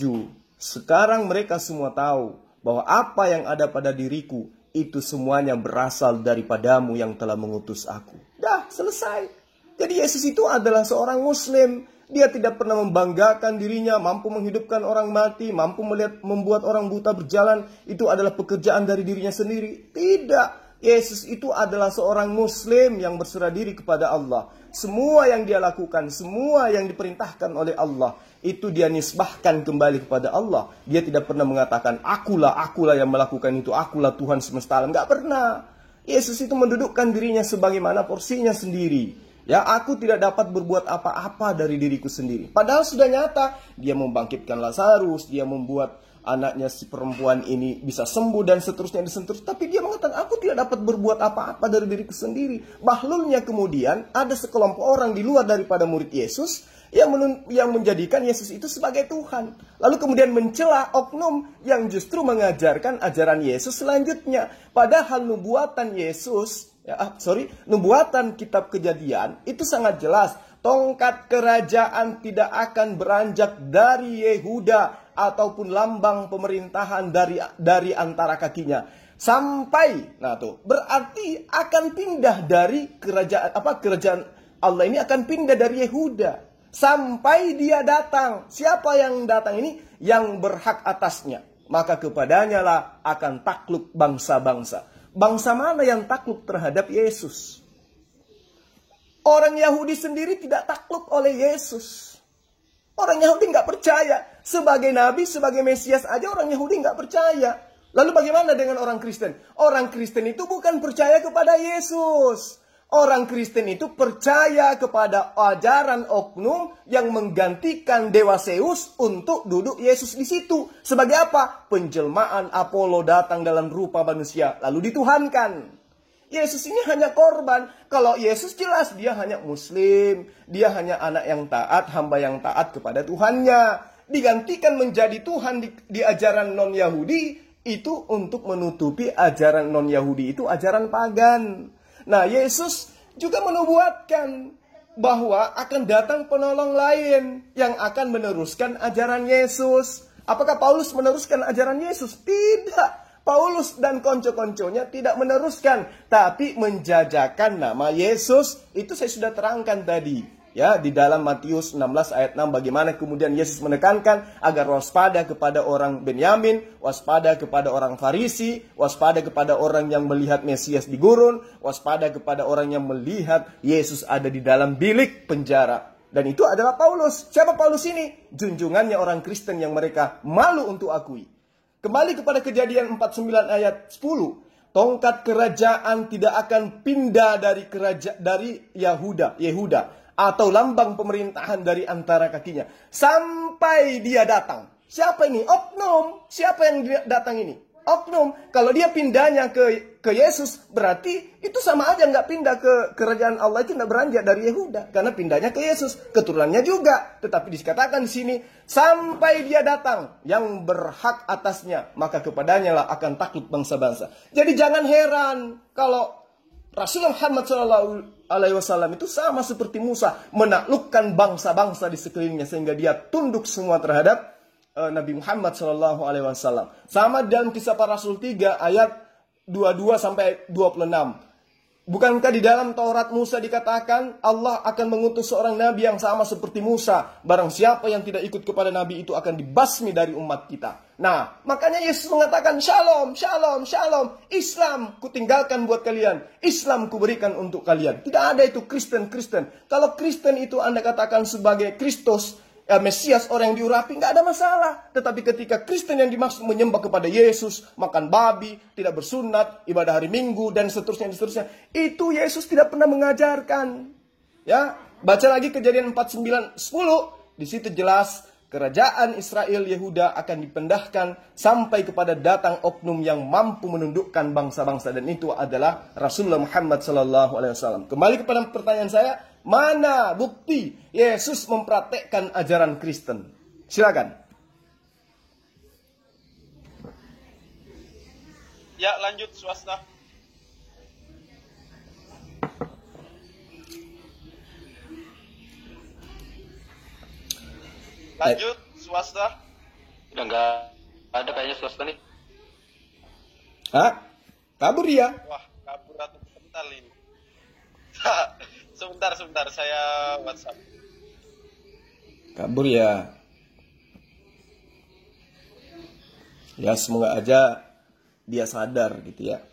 sekarang mereka semua tahu bahwa apa yang ada pada diriku itu semuanya berasal daripadamu yang telah mengutus aku. Dah, selesai. Jadi Yesus itu adalah seorang Muslim. Dia tidak pernah membanggakan dirinya, mampu menghidupkan orang mati, mampu membuat orang buta berjalan. Itu adalah pekerjaan dari dirinya sendiri. Tidak. Yesus itu adalah seorang Muslim yang berserah diri kepada Allah. Semua yang dia lakukan, semua yang diperintahkan oleh Allah, itu dia nisbahkan kembali kepada Allah. Dia tidak pernah mengatakan, akulah yang melakukan itu, akulah Tuhan semesta alam. Nggak pernah. Yesus itu mendudukkan dirinya sebagaimana porsinya sendiri. Ya, aku tidak dapat berbuat apa-apa dari diriku sendiri. Padahal sudah nyata, dia membangkitkan Lazarus, dia membuat anaknya si perempuan ini bisa sembuh dan seterusnya. Tapi dia mengatakan, aku tidak dapat berbuat apa-apa dari diriku sendiri. Bahlulnya kemudian ada sekelompok orang di luar daripada murid Yesus yang menjadikan Yesus itu sebagai Tuhan. Lalu kemudian mencela oknum yang justru mengajarkan ajaran Yesus selanjutnya. Padahal nubuatan nubuatan kitab Kejadian itu sangat jelas. Tongkat kerajaan tidak akan beranjak dari Yehuda ataupun lambang pemerintahan dari antara kakinya sampai, nah tuh berarti akan pindah dari kerajaan Allah ini akan pindah dari Yehuda sampai dia datang. Siapa yang datang ini? Yang berhak atasnya, maka kepadanya lah akan takluk bangsa-bangsa. Bangsa mana yang takluk terhadap Yesus? Orang Yahudi sendiri tidak takluk oleh Yesus. Orang Yahudi nggak percaya. Sebagai Nabi, sebagai Mesias aja orang Yahudi nggak percaya. Lalu bagaimana dengan orang Kristen? Orang Kristen itu bukan percaya kepada Yesus. Orang Kristen itu percaya kepada ajaran oknum yang menggantikan Dewa Zeus untuk duduk Yesus di situ. Sebagai apa? Penjelmaan Apollo datang dalam rupa manusia, lalu dituhankan. Yesus ini hanya korban. Kalau Yesus jelas dia hanya Muslim. Dia hanya anak yang taat, hamba yang taat kepada Tuhannya. Digantikan menjadi Tuhan di ajaran non-Yahudi itu untuk menutupi ajaran non-Yahudi itu ajaran pagan. Nah, Yesus juga menubuatkan bahwa akan datang penolong lain yang akan meneruskan ajaran Yesus. Apakah Paulus meneruskan ajaran Yesus? Tidak. Paulus dan konco-konconya tidak meneruskan, tapi menjajakan nama Yesus. Itu saya sudah terangkan tadi. Ya, di dalam Matius 16 ayat 6 bagaimana kemudian Yesus menekankan agar waspada kepada orang Benyamin, waspada kepada orang Farisi, waspada kepada orang yang melihat Mesias di gurun, waspada kepada orang yang melihat Yesus ada di dalam bilik penjara. Dan itu adalah Paulus. Siapa Paulus ini? Junjungannya orang Kristen yang mereka malu untuk akui. Kembali kepada Kejadian 49 ayat 10. Tongkat kerajaan tidak akan pindah dari Yehuda atau lambang pemerintahan dari antara kakinya sampai dia datang. Siapa ini? Oknum. Siapa yang datang ini? Oknum. Kalau dia pindahnya ke Yesus, berarti itu sama aja nggak pindah ke kerajaan Allah, itu nggak beranjak dari Yehuda karena pindahnya ke Yesus. Keturunannya juga, tetapi dikatakan di sini sampai dia datang yang berhak atasnya, maka kepadanya lah akan takluk bangsa-bangsa. Jadi jangan heran kalau Rasulullah Muhammad SAW itu sama seperti Musa, menaklukkan bangsa-bangsa di sekelilingnya sehingga dia tunduk semua terhadap Nabi Muhammad SAW. Sama dalam Kisah Para Rasul 3 ayat 22 sampai 26. Bukankah di dalam Taurat Musa dikatakan Allah akan mengutus seorang nabi yang sama seperti Musa. Barang siapa yang tidak ikut kepada nabi itu akan dibasmi dari umat kita. Nah, makanya Yesus mengatakan shalom, shalom, shalom. Islam kutinggalkan buat kalian. Islam kuberikan untuk kalian. Tidak ada itu Kristen. Kalau Kristen itu Anda katakan sebagai Kristus, Mesias, orang yang diurapi, nggak ada masalah. Tetapi ketika Kristen yang dimaksud menyembah kepada Yesus, makan babi, tidak bersunat, ibadah hari Minggu, dan seterusnya, itu Yesus tidak pernah mengajarkan. Ya, baca lagi Kejadian 49:10, di situ jelas kerajaan Israel Yehuda akan dipindahkan sampai kepada datang oknum yang mampu menundukkan bangsa-bangsa, dan itu adalah Rasulullah Muhammad SAW. Kembali kepada pertanyaan saya, mana bukti Yesus mempraktekkan ajaran Kristen? Silakan. Ya, lanjut swasta. Lanjut swasta. Udah nggak ada kayaknya swasta nih. Hah? Kabur dia? Wah, kabur atau kental ini. Sebentar, saya WhatsApp. Kabur ya. Ya, semoga aja dia sadar gitu ya.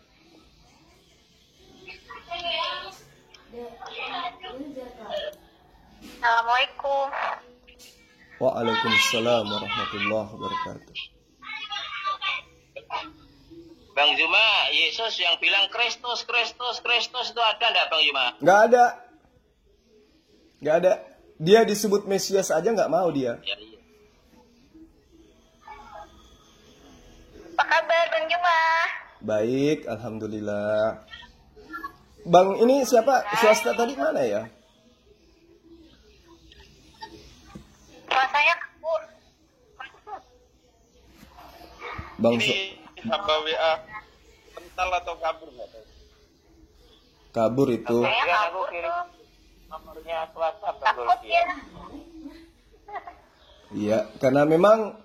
Assalamualaikum. Waalaikumsalam warahmatullahi wabarakatuh. Bang Zuma, Yesus yang bilang Kristus itu ada enggak Bang Zuma? Nggak ada. Nggak ada. Dia disebut Mesias aja nggak mau dia. Ya, iya. Apa kabar Bang Juma? Baik, alhamdulillah. Bang, ini siapa? Swasta tadi mana ya? Rasanya kabur. Bang Ini hamba WA kental atau kabur nggak tahu. kabur itu. Kayaknya kabur tuh. Nomornya WhatsApp Takut ya. Iya, karena memang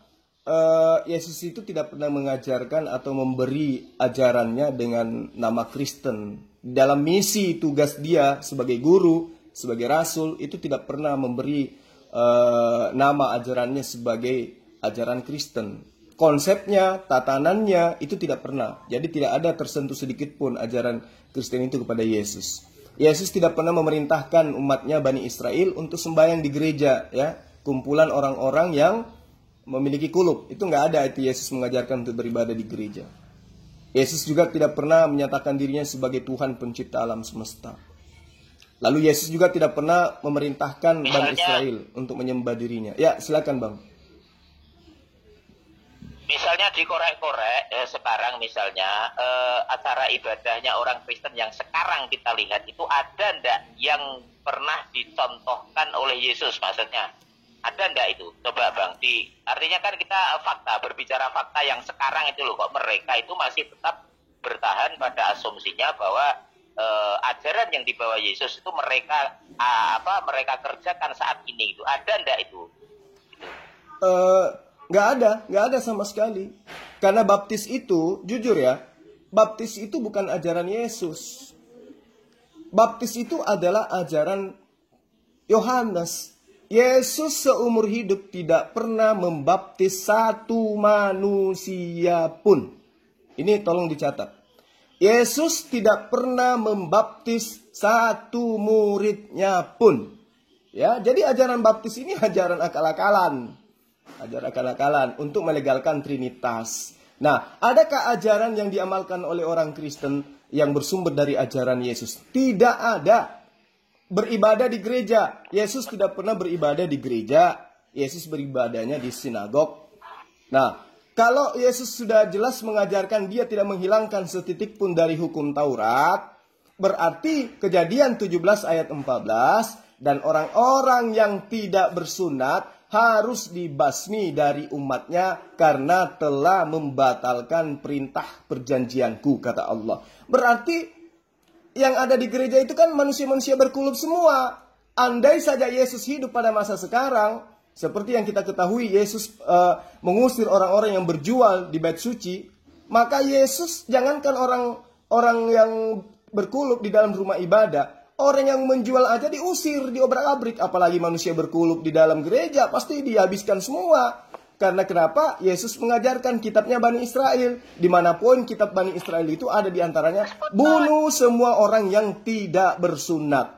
Yesus itu tidak pernah mengajarkan atau memberi ajarannya dengan nama Kristen. Dalam misi tugas dia sebagai guru, sebagai rasul, itu tidak pernah memberi nama ajarannya sebagai ajaran Kristen. Konsepnya, tatanannya itu tidak pernah. Jadi tidak ada tersentuh sedikit pun ajaran Kristen itu kepada Yesus. Yesus tidak pernah memerintahkan umatnya Bani Israel untuk sembahyang di gereja, ya, kumpulan orang-orang yang memiliki kulub. Itu nggak ada, itu Yesus mengajarkan untuk beribadah di gereja. Yesus juga tidak pernah menyatakan dirinya sebagai Tuhan pencipta alam semesta. Lalu Yesus juga tidak pernah memerintahkan Bani Israel untuk menyembah dirinya. Ya, silakan Bang. Misalnya dikorek-korek sekarang misalnya acara ibadahnya orang Kristen yang sekarang kita lihat itu ada ndak yang pernah dicontohkan oleh Yesus, maksudnya ada ndak itu? Coba Bang, artinya kan kita berbicara fakta yang sekarang itu loh, kok mereka itu masih tetap bertahan pada asumsinya bahwa ajaran yang dibawa Yesus itu mereka kerjakan saat ini itu ada ndak itu? Nggak ada sama sekali. Karena baptis itu, jujur ya, baptis itu bukan ajaran Yesus. Baptis itu adalah ajaran Yohanes. Yesus seumur hidup tidak pernah membaptis satu manusia pun. Ini tolong dicatat. Yesus tidak pernah membaptis satu muridnya pun. Ya, jadi ajaran baptis ini ajaran akal-akalan. Ajaran akal-akalan untuk melegalkan Trinitas. Nah, adakah ajaran yang diamalkan oleh orang Kristen yang bersumber dari ajaran Yesus? Tidak ada. Beribadah di gereja. Yesus tidak pernah beribadah di gereja. Yesus beribadahnya di sinagog. Nah, kalau Yesus sudah jelas mengajarkan dia tidak menghilangkan setitik pun dari hukum Taurat, berarti Kejadian 17 ayat 14, dan orang-orang yang tidak bersunat harus dibasmi dari umatnya karena telah membatalkan perintah perjanjianku, kata Allah. Berarti yang ada di gereja itu kan manusia-manusia berkulub semua. Andai saja Yesus hidup pada masa sekarang, seperti yang kita ketahui Yesus mengusir orang-orang yang berjual di bait suci, maka Yesus jangankan orang yang berkulub di dalam rumah ibadah, orang yang menjual aja diusir, diobrak-abrik. Apalagi manusia berkulub di dalam gereja, pasti dihabiskan semua. Karena kenapa? Yesus mengajarkan kitabnya Bani Israel. Dimanapun kitab Bani Israel itu ada di antaranya, bunuh semua orang yang tidak bersunat.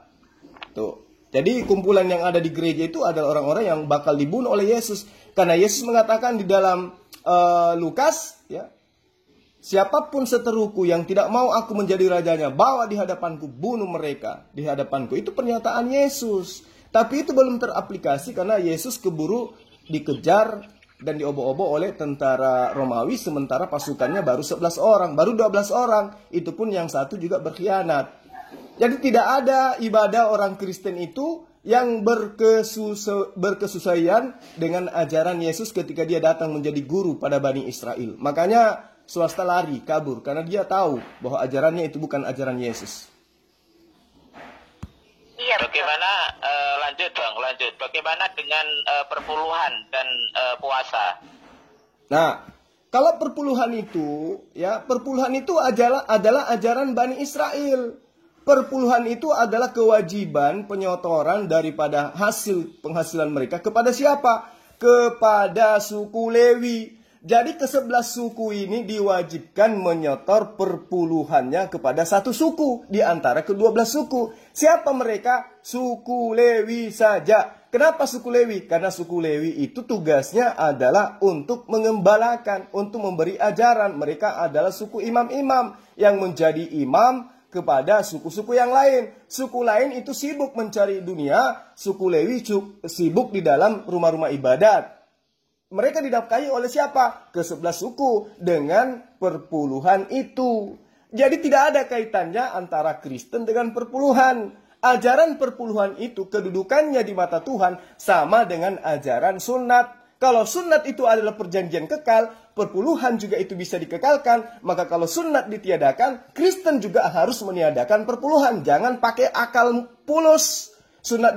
Tuh. Jadi kumpulan yang ada di gereja itu adalah orang-orang yang bakal dibunuh oleh Yesus. Karena Yesus mengatakan di dalam Lukas, ya, siapapun seteruku yang tidak mau aku menjadi rajanya, bawa di hadapanku, bunuh mereka di hadapanku. Itu pernyataan Yesus. Tapi itu belum teraplikasi karena Yesus keburu dikejar dan diobo-obo oleh tentara Romawi, sementara pasukannya baru 11 orang, baru 12 orang. Itu pun yang satu juga berkhianat. Jadi tidak ada ibadah orang Kristen itu yang berkesesuaian dengan ajaran Yesus ketika dia datang menjadi guru pada Bani Israel. Makanya swasta lari, kabur, karena dia tahu bahwa ajarannya itu bukan ajaran Yesus. Iya. Bagaimana lanjut Bang, lanjut. Bagaimana dengan perpuluhan dan puasa? Nah, kalau perpuluhan itu, ya, perpuluhan itu adalah ajaran Bani Israel. Perpuluhan itu adalah kewajiban penyotoran daripada hasil penghasilan mereka kepada siapa? Kepada suku Lewi. Jadi ke-11 suku ini diwajibkan menyotor perpuluhannya kepada satu suku di antara ke-12 suku. Siapa mereka? Suku Lewi saja. Kenapa suku Lewi? Karena suku Lewi itu tugasnya adalah untuk mengembalakan, untuk memberi ajaran. Mereka adalah suku imam-imam yang menjadi imam kepada suku-suku yang lain. Suku lain itu sibuk mencari dunia, suku Lewi sibuk di dalam rumah-rumah ibadat. Mereka didafkahi oleh siapa? Ke-11 suku dengan perpuluhan itu. Jadi tidak ada kaitannya antara Kristen dengan perpuluhan. Ajaran perpuluhan itu kedudukannya di mata Tuhan sama dengan ajaran sunat. Kalau sunat itu adalah perjanjian kekal, perpuluhan juga itu bisa dikekalkan. Maka kalau sunat ditiadakan, Kristen juga harus meniadakan perpuluhan. Jangan pakai akal pulus. Sunat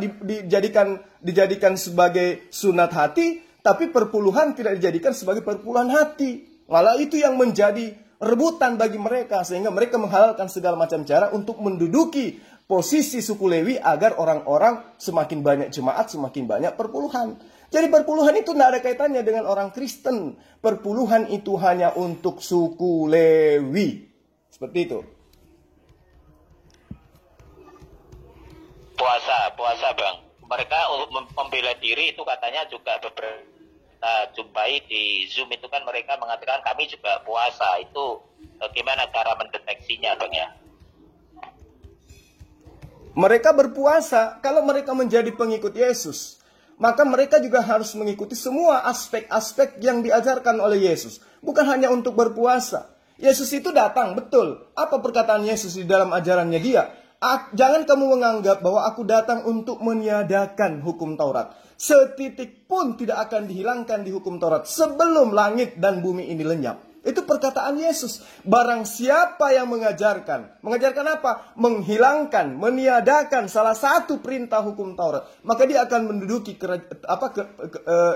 dijadikan sebagai sunat hati, tapi perpuluhan tidak dijadikan sebagai perpuluhan hati. Malah itu yang menjadi rebutan bagi mereka. Sehingga mereka menghalalkan segala macam cara untuk menduduki posisi suku Lewi agar orang-orang semakin banyak jemaat, semakin banyak perpuluhan. Jadi perpuluhan itu tidak ada kaitannya dengan orang Kristen. Perpuluhan itu hanya untuk suku Lewi. Seperti itu. Puasa Bang. Mereka membela diri itu katanya juga beberapa jumpai di Zoom itu kan mereka mengatakan kami juga puasa. Itu bagaimana cara mendeteksinya Bang ya? Mereka berpuasa kalau mereka menjadi pengikut Yesus. Maka mereka juga harus mengikuti semua aspek-aspek yang diajarkan oleh Yesus. Bukan hanya untuk berpuasa. Yesus itu datang, betul. Apa perkataan Yesus di dalam ajarannya dia? Jangan kamu menganggap bahwa aku datang untuk meniadakan hukum Taurat. Setitik pun tidak akan dihilangkan di hukum Taurat sebelum langit dan bumi ini lenyap. Itu perkataan Yesus. Barang siapa yang mengajarkan apa? Menghilangkan, meniadakan salah satu perintah hukum Taurat, maka dia akan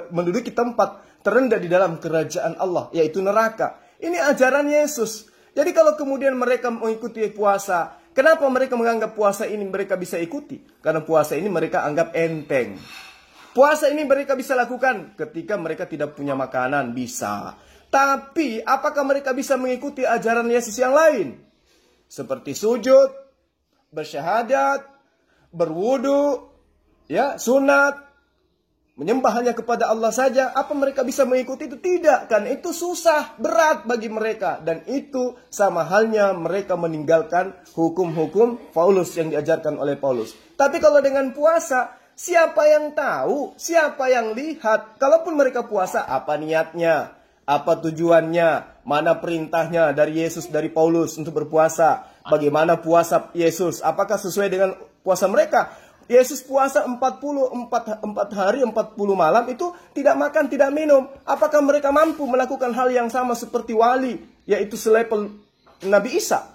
menduduki tempat terendah di dalam kerajaan Allah, yaitu neraka. Ini ajaran Yesus. Jadi kalau kemudian mereka mengikuti puasa, kenapa mereka menganggap puasa ini mereka bisa ikuti? Karena puasa ini mereka anggap enteng. Puasa ini mereka bisa lakukan ketika mereka tidak punya makanan, bisa. Tapi apakah mereka bisa mengikuti ajaran Yesus yang lain? Seperti sujud, bersyahadat, berwudu, ya, sunat, menyembah hanya kepada Allah saja. Apa mereka bisa mengikuti itu? Tidak, kan itu susah, berat bagi mereka. Dan itu sama halnya mereka meninggalkan hukum-hukum Paulus yang diajarkan oleh Paulus. Tapi kalau dengan puasa, siapa yang tahu? Siapa yang lihat? Kalaupun mereka puasa, apa niatnya? Apa tujuannya? Mana perintahnya dari Yesus, dari Paulus untuk berpuasa? Bagaimana puasa Yesus? Apakah sesuai dengan puasa mereka? Yesus puasa 4 hari 40 malam itu tidak makan, tidak minum. Apakah mereka mampu melakukan hal yang sama seperti wali, yaitu selevel Nabi Isa?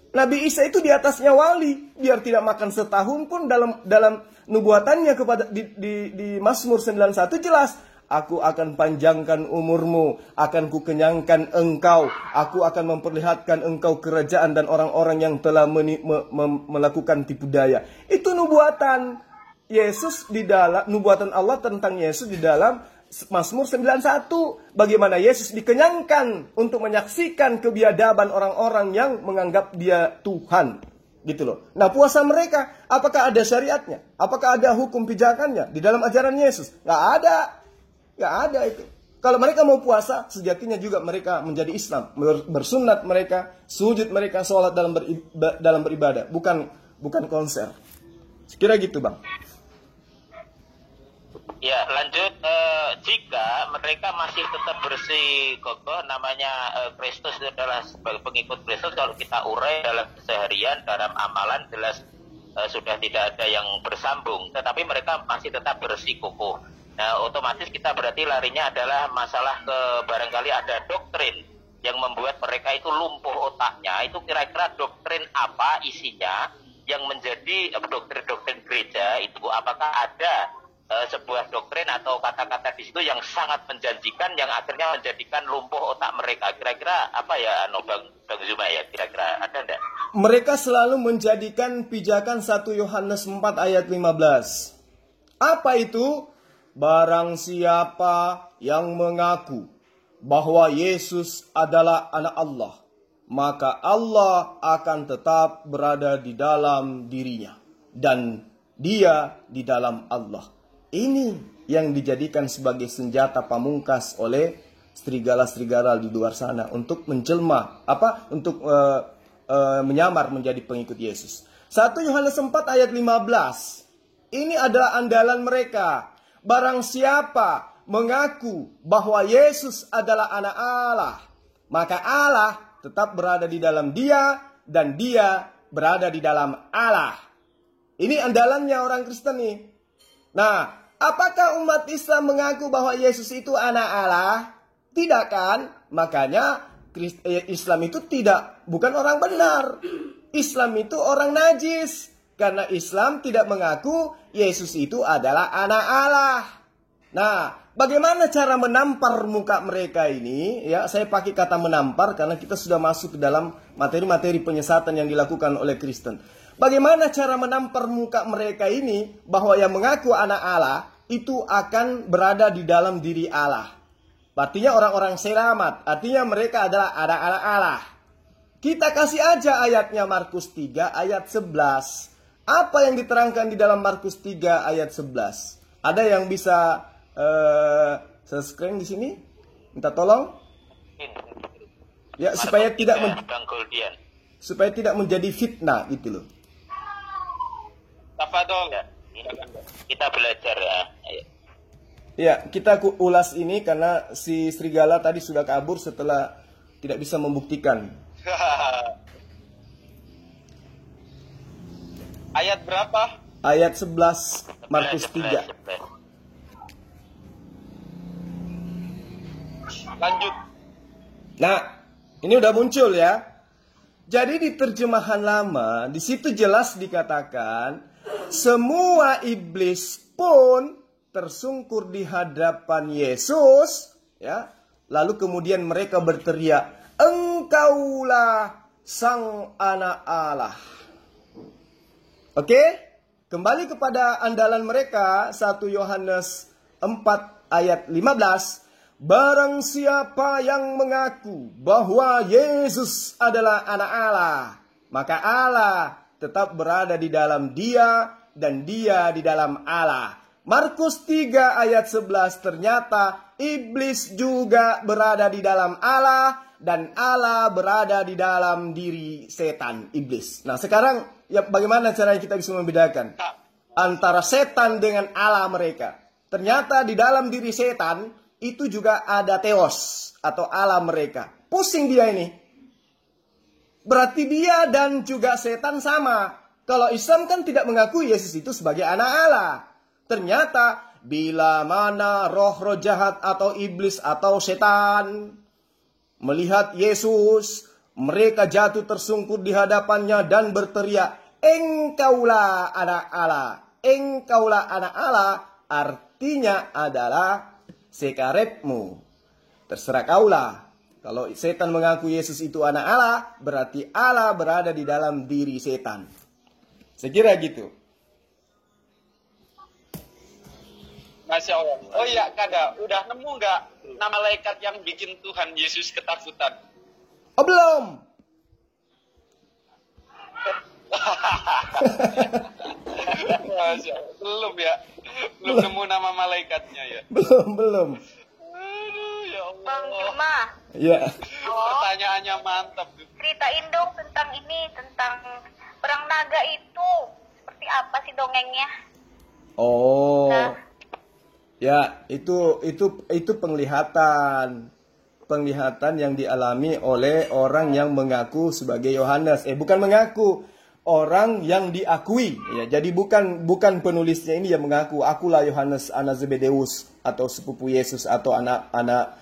Nabi Isa itu di atasnya wali, biar tidak makan setahun pun dalam nubuatannya kepada di Mazmur 91 jelas. Aku akan panjangkan umurmu, akan kukenyangkan engkau, aku akan memperlihatkan engkau kerajaan dan orang-orang yang telah melakukan tipu daya. Itu nubuatan Yesus di dalam, nubuatan Allah tentang Yesus di dalam Mazmur 91. Bagaimana Yesus dikenyangkan untuk menyaksikan kebiadaban orang-orang yang menganggap dia Tuhan. Gitu loh. Nah, puasa mereka, apakah ada syariatnya? Apakah ada hukum pijakannya di dalam ajaran Yesus? Nggak ada. Nggak ada itu. Kalau mereka mau puasa, sejatinya juga mereka menjadi Islam. Bersunat mereka, sujud mereka, sholat dalam beribadah. Bukan konser. Sekira gitu, Bang. Ya, lanjut. Jika mereka masih tetap bersih kokoh, namanya Kristus adalah sebagai pengikut Kristus, kalau kita urai dalam keseharian, dalam amalan, jelas sudah tidak ada yang bersambung. Tetapi mereka masih tetap bersih kokoh. Nah, otomatis kita berarti larinya adalah masalah barangkali ada doktrin yang membuat mereka itu lumpuh otaknya. Itu kira-kira doktrin apa isinya yang menjadi doktrin-doktrin gereja itu? Apakah ada sebuah doktrin atau kata-kata di situ yang sangat menjanjikan yang akhirnya menjadikan lumpuh otak mereka? Kira-kira apa ya, Bang Zuma ya? Kira-kira ada enggak? Mereka selalu menjadikan pijakan 1 Yohanes 4 ayat 15. Apa itu? Barang siapa yang mengaku bahwa Yesus adalah anak Allah, maka Allah akan tetap berada di dalam dirinya dan dia di dalam Allah. Ini yang dijadikan sebagai senjata pamungkas oleh serigala-serigala di luar sana untuk menjelma, untuk menyamar menjadi pengikut Yesus. 1 Yohanes 4 ayat 15. Ini adalah andalan mereka. Barang siapa mengaku bahwa Yesus adalah anak Allah, maka Allah tetap berada di dalam dia dan dia berada di dalam Allah. Ini andalannya orang Kristen nih. Nah, apakah umat Islam mengaku bahwa Yesus itu anak Allah? Tidak kan? Makanya Islam itu bukan orang benar. Islam itu orang najis. Karena Islam tidak mengaku Yesus itu adalah anak Allah. Nah, bagaimana cara menampar muka mereka ini? Ya, saya pakai kata menampar karena kita sudah masuk ke dalam materi-materi penyesatan yang dilakukan oleh Kristen. Bagaimana cara menampar muka mereka ini bahwa yang mengaku anak Allah itu akan berada di dalam diri Allah. Artinya orang-orang selamat. Artinya mereka adalah anak-anak Allah. Kita kasih aja ayatnya Markus 3 ayat 11. Apa yang diterangkan di dalam Markus 3 ayat 11? Ada yang bisa subscribe di sini? Minta tolong. Ya, supaya tidak menjadi fitnah gitu loh. Tafadol. Ya, kita belajar ya. Ya, kita ulas ini karena si serigala tadi sudah kabur setelah tidak bisa membuktikan. Ayat berapa? Ayat 11 Markus 3. Lanjut. Nah, ini udah muncul ya. Jadi di terjemahan lama, di situ jelas dikatakan semua iblis pun tersungkur di hadapan Yesus, ya. Lalu kemudian mereka berteriak, "Engkaulah Sang Anak Allah." Oke? Kembali kepada andalan mereka 1 Yohanes 4 ayat 15. Barang siapa yang mengaku bahwa Yesus adalah anak Allah, maka Allah tetap berada di dalam dia dan dia di dalam Allah. Markus 3 ayat 11, ternyata iblis juga berada di dalam Allah dan Allah berada di dalam diri setan, iblis. Nah, sekarang ya bagaimana caranya kita bisa membedakan antara setan dengan Allah mereka? Ternyata di dalam diri setan itu juga ada Theos atau Allah mereka. Pusing dia ini. Berarti dia dan juga setan sama. Kalau Islam kan tidak mengakui Yesus itu sebagai anak Allah. Ternyata bila mana roh-roh jahat atau iblis atau setan melihat Yesus, mereka jatuh tersungkur di hadapannya dan berteriak, "Engkaulah anak Allah." Engkaulah anak Allah artinya adalah sekarepmu. Terserah kaulah. Kalau setan mengaku Yesus itu anak Allah, berarti Allah berada di dalam diri setan. Saya kira gitu. Masya Allah. Oh iya, Kada, udah nemu nggak nama malaikat yang bikin Tuhan Yesus ketakutan? Oh belum. Belum ya. Belum nemu nama malaikatnya ya. Belum. Aduh, ya Bang Allah. Juma, Ya. Pertanyaannya mantap tuh. ceritain dong tentang ini, tentang perang naga itu. Seperti apa sih dongengnya? Oh. Nah. Ya, itu penglihatan. Penglihatan yang dialami oleh orang yang mengaku sebagai Yohanes. Bukan mengaku, orang yang diakui. Ya, jadi bukan penulisnya ini yang mengaku, akulah Yohanes anak Zebedeus atau sepupu Yesus atau anak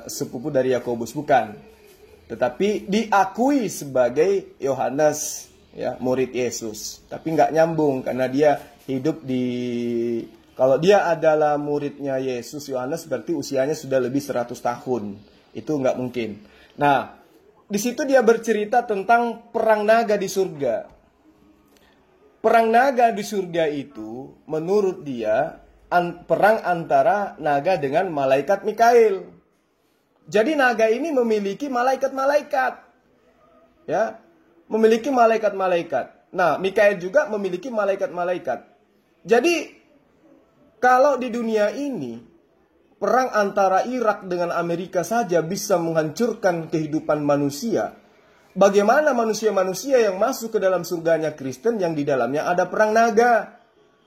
sepupu dari Yakobus, bukan. Tetapi diakui sebagai Yohanes, ya, murid Yesus. Tapi nggak nyambung karena dia hidup kalau dia adalah muridnya Yesus, Yohanes, berarti usianya sudah lebih 100 tahun. Itu nggak mungkin. Nah, di situ dia bercerita tentang perang naga di surga. Perang naga di surga itu menurut dia perang antara naga dengan malaikat Mikail. Jadi naga ini memiliki malaikat-malaikat. Ya, memiliki malaikat-malaikat. Nah, Mikail juga memiliki malaikat-malaikat. Jadi kalau di dunia ini perang antara Irak dengan Amerika saja bisa menghancurkan kehidupan manusia, bagaimana manusia-manusia yang masuk ke dalam surganya Kristen yang di dalamnya ada perang naga?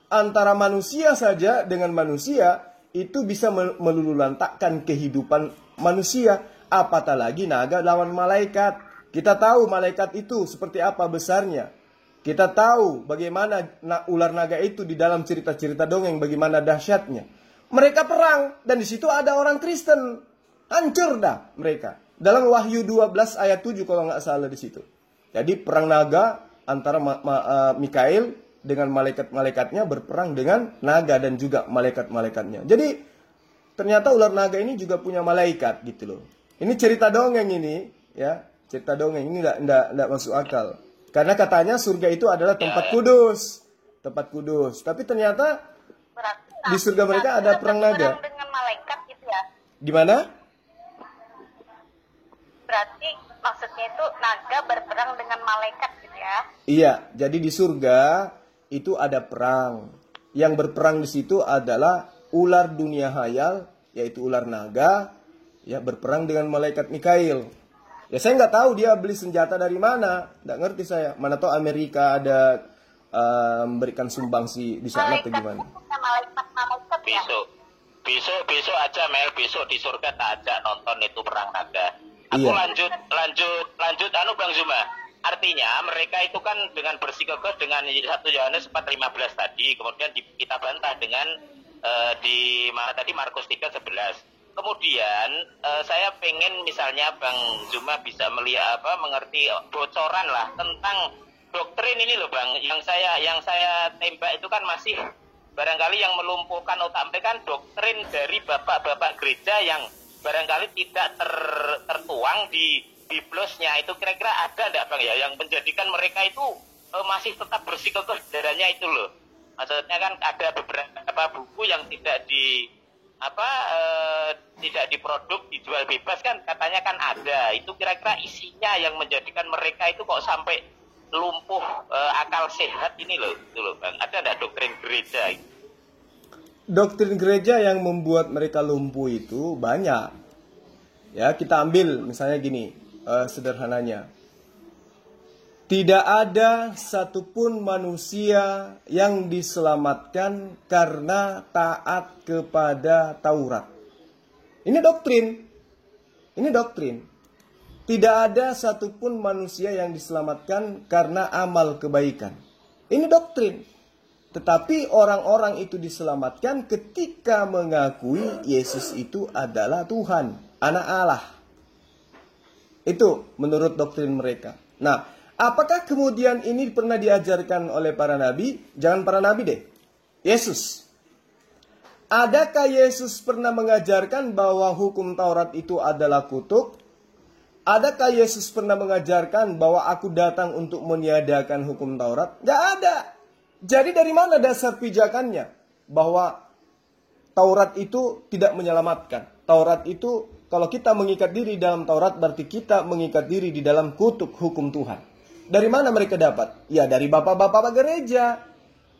Antara manusia saja dengan manusia itu bisa meluluhlantakkan kehidupan manusia. Apatah lagi naga lawan malaikat. Kita tahu malaikat itu seperti apa besarnya. Kita tahu bagaimana ular naga itu di dalam cerita-cerita dongeng, bagaimana dahsyatnya. Mereka perang dan di situ ada orang Kristen. Hancur dah mereka. Dalam Wahyu 12 ayat 7 kalau nggak salah di situ. Jadi perang naga antara Mikail dengan malaikat-malaikatnya berperang dengan naga dan juga malaikat-malaikatnya. Jadi ternyata ular naga ini juga punya malaikat gitu loh. Ini cerita dongeng ini, ya. Cerita dongeng ini enggak masuk akal. Karena katanya surga itu adalah tempat kudus. Tempat kudus. Tapi ternyata Berarti di surga mereka ada perang naga. berperang dengan malaikat gitu ya? Gimana? Berarti maksudnya itu naga berperang dengan malaikat gitu ya? Iya, jadi di surga itu ada perang. Yang berperang di situ adalah ular dunia hayal, yaitu ular naga, ya, berperang dengan malaikat Mikail. Ya saya nggak tahu dia beli senjata dari mana, nggak ngerti saya. Mana tahu Amerika ada memberikan sumbangsi di sana atau gimana? Malaikat ya? Besok aja Mel, besok di surga tak ajak nonton itu perang naga. Aku Iya. lanjut Bang Zuma. Artinya mereka itu kan dengan bersikukuh dengan 1 Yohanes 4:15 tadi, kemudian kita bantah dengan di mana tadi Markus 3:11. Kemudian saya pengen misalnya Bang Zuma bisa mengerti bocoran lah tentang doktrin ini loh Bang. Yang saya tembak itu kan masih barangkali yang melumpuhkan otak kan doktrin dari bapak-bapak gereja yang barangkali tidak tertuang di biblosnya. Itu kira-kira ada enggak Bang ya yang menjadikan mereka itu masih tetap bersikukuh darahnya itu loh. Maksudnya kan ada beberapa buku yang tidak diproduk, dijual bebas kan katanya kan ada. Itu kira-kira isinya yang menjadikan mereka itu kok sampai lumpuh akal sehat ini loh, itu loh Bang. Ada enggak doktrin gereja? Doktrin gereja yang membuat mereka lumpuh itu banyak. Ya, kita ambil misalnya gini, sederhananya. Tidak ada satupun manusia yang diselamatkan karena taat kepada Taurat. Ini doktrin. Ini doktrin. Tidak ada satupun manusia yang diselamatkan karena amal kebaikan. Ini doktrin. Tetapi orang-orang itu diselamatkan ketika mengakui Yesus itu adalah Tuhan, anak Allah. Itu menurut doktrin mereka. Nah, apakah kemudian ini pernah diajarkan oleh para nabi? Jangan para nabi deh. Yesus. Adakah Yesus pernah mengajarkan bahwa hukum Taurat itu adalah kutuk? Adakah Yesus pernah mengajarkan bahwa aku datang untuk meniadakan hukum Taurat? Gak ada. Jadi dari mana dasar pijakannya? Bahwa Taurat itu tidak menyelamatkan. Taurat itu, kalau kita mengikat diri dalam Taurat, berarti kita mengikat diri di dalam kutuk hukum Tuhan. Dari mana mereka dapat? Ya dari bapak-bapak gereja.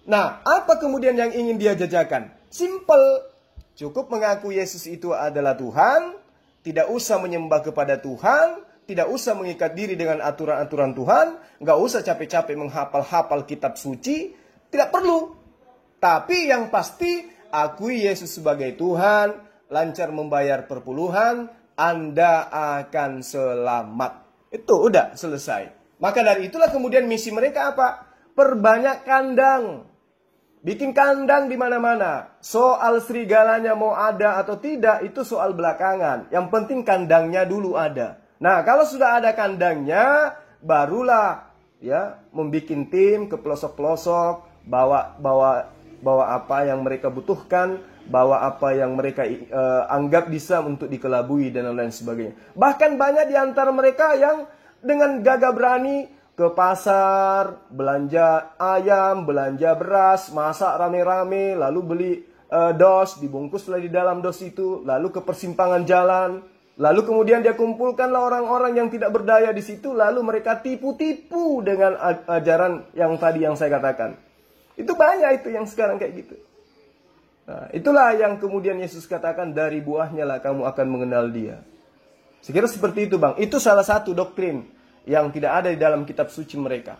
Nah, apa kemudian yang ingin dia jajakan? Simple. Cukup mengaku Yesus itu adalah Tuhan, tidak usah menyembah kepada Tuhan, tidak usah mengikat diri dengan aturan-aturan Tuhan, nggak usah capek-capek menghafal-hafal kitab suci, tidak perlu. Tapi yang pasti, akui Yesus sebagai Tuhan, lancar membayar perpuluhan, Anda akan selamat. Itu udah selesai. Maka dari itulah kemudian misi mereka apa? Perbanyak kandang. Bikin kandang di mana-mana. Soal serigalanya mau ada atau tidak, itu soal belakangan. Yang penting kandangnya dulu ada. Nah, kalau sudah ada kandangnya, barulah ya membuat tim ke pelosok-pelosok, bawa apa yang mereka butuhkan, bawa apa yang mereka anggap bisa untuk dikelabui dan lain sebagainya. Bahkan banyak di antara mereka yang dengan gagah berani ke pasar, belanja ayam, belanja beras, masak rame-rame, lalu beli dos, dibungkuslah di dalam dos itu, lalu ke persimpangan jalan, lalu kemudian dia kumpulkanlah orang-orang yang tidak berdaya di situ, lalu mereka tipu-tipu dengan ajaran yang tadi yang saya katakan. Itu banyak itu yang sekarang kayak gitu. Nah, itulah yang kemudian Yesus katakan, dari buahnya lah kamu akan mengenal dia. Saya kira seperti itu, Bang. Itu salah satu doktrin yang tidak ada di dalam kitab suci mereka.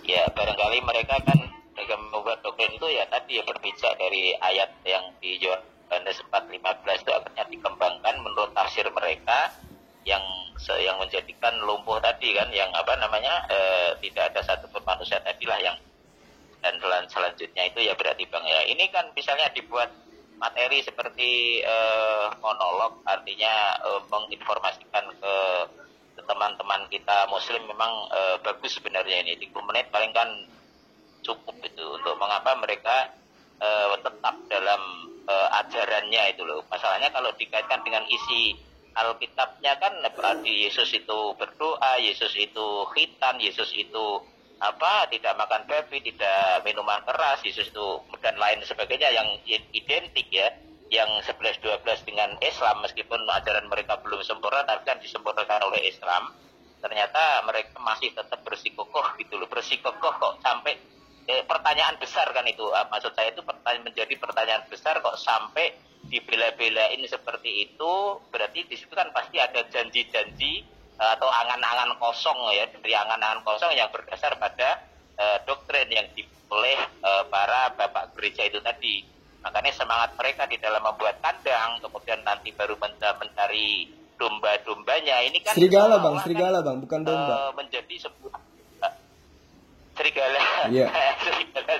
Ya, barangkali mereka kan membuat doktrin itu ya tadi ya berpijak dari ayat yang di Yohanes 4:15 itu akhirnya dikembangkan menurut tafsir mereka yang menjadikan lumpuh tadi kan, yang tidak ada satupun manusia tadilah yang, dan selanjutnya itu ya berarti Bang ya. Ini kan misalnya dibuat materi seperti monolog, artinya menginformasikan ke teman-teman kita Muslim memang bagus sebenarnya ini. 30 menit paling kan cukup itu untuk mengapa mereka tetap dalam ajarannya itu loh. Masalahnya kalau dikaitkan dengan isi Alkitabnya kan berarti Yesus itu berdoa, Yesus itu khitan, Yesus itu tidak makan babi, tidak minuman keras, Yesus itu dan lain sebagainya yang identik ya, yang 11-12 dengan Islam, meskipun ajaran mereka belum sempurna tapi kan disempurnakan oleh Islam. Ternyata mereka masih tetap bersikukuh gitu loh, bersikukuh kok sampai pertanyaan besar kan itu, maksud saya itu menjadi pertanyaan besar kok sampai dibela-belain seperti itu. Berarti di situ kan pasti ada janji-janji atau angan-angan kosong ya, dari angan-angan kosong yang berdasar pada doktrin yang oleh para bapak gereja itu tadi. Makanya semangat mereka di dalam membuat kandang, kemudian nanti baru mencari domba-dombanya. Ini kan serigala bang, bukan domba. Menjadi sebuah serigala, yeah.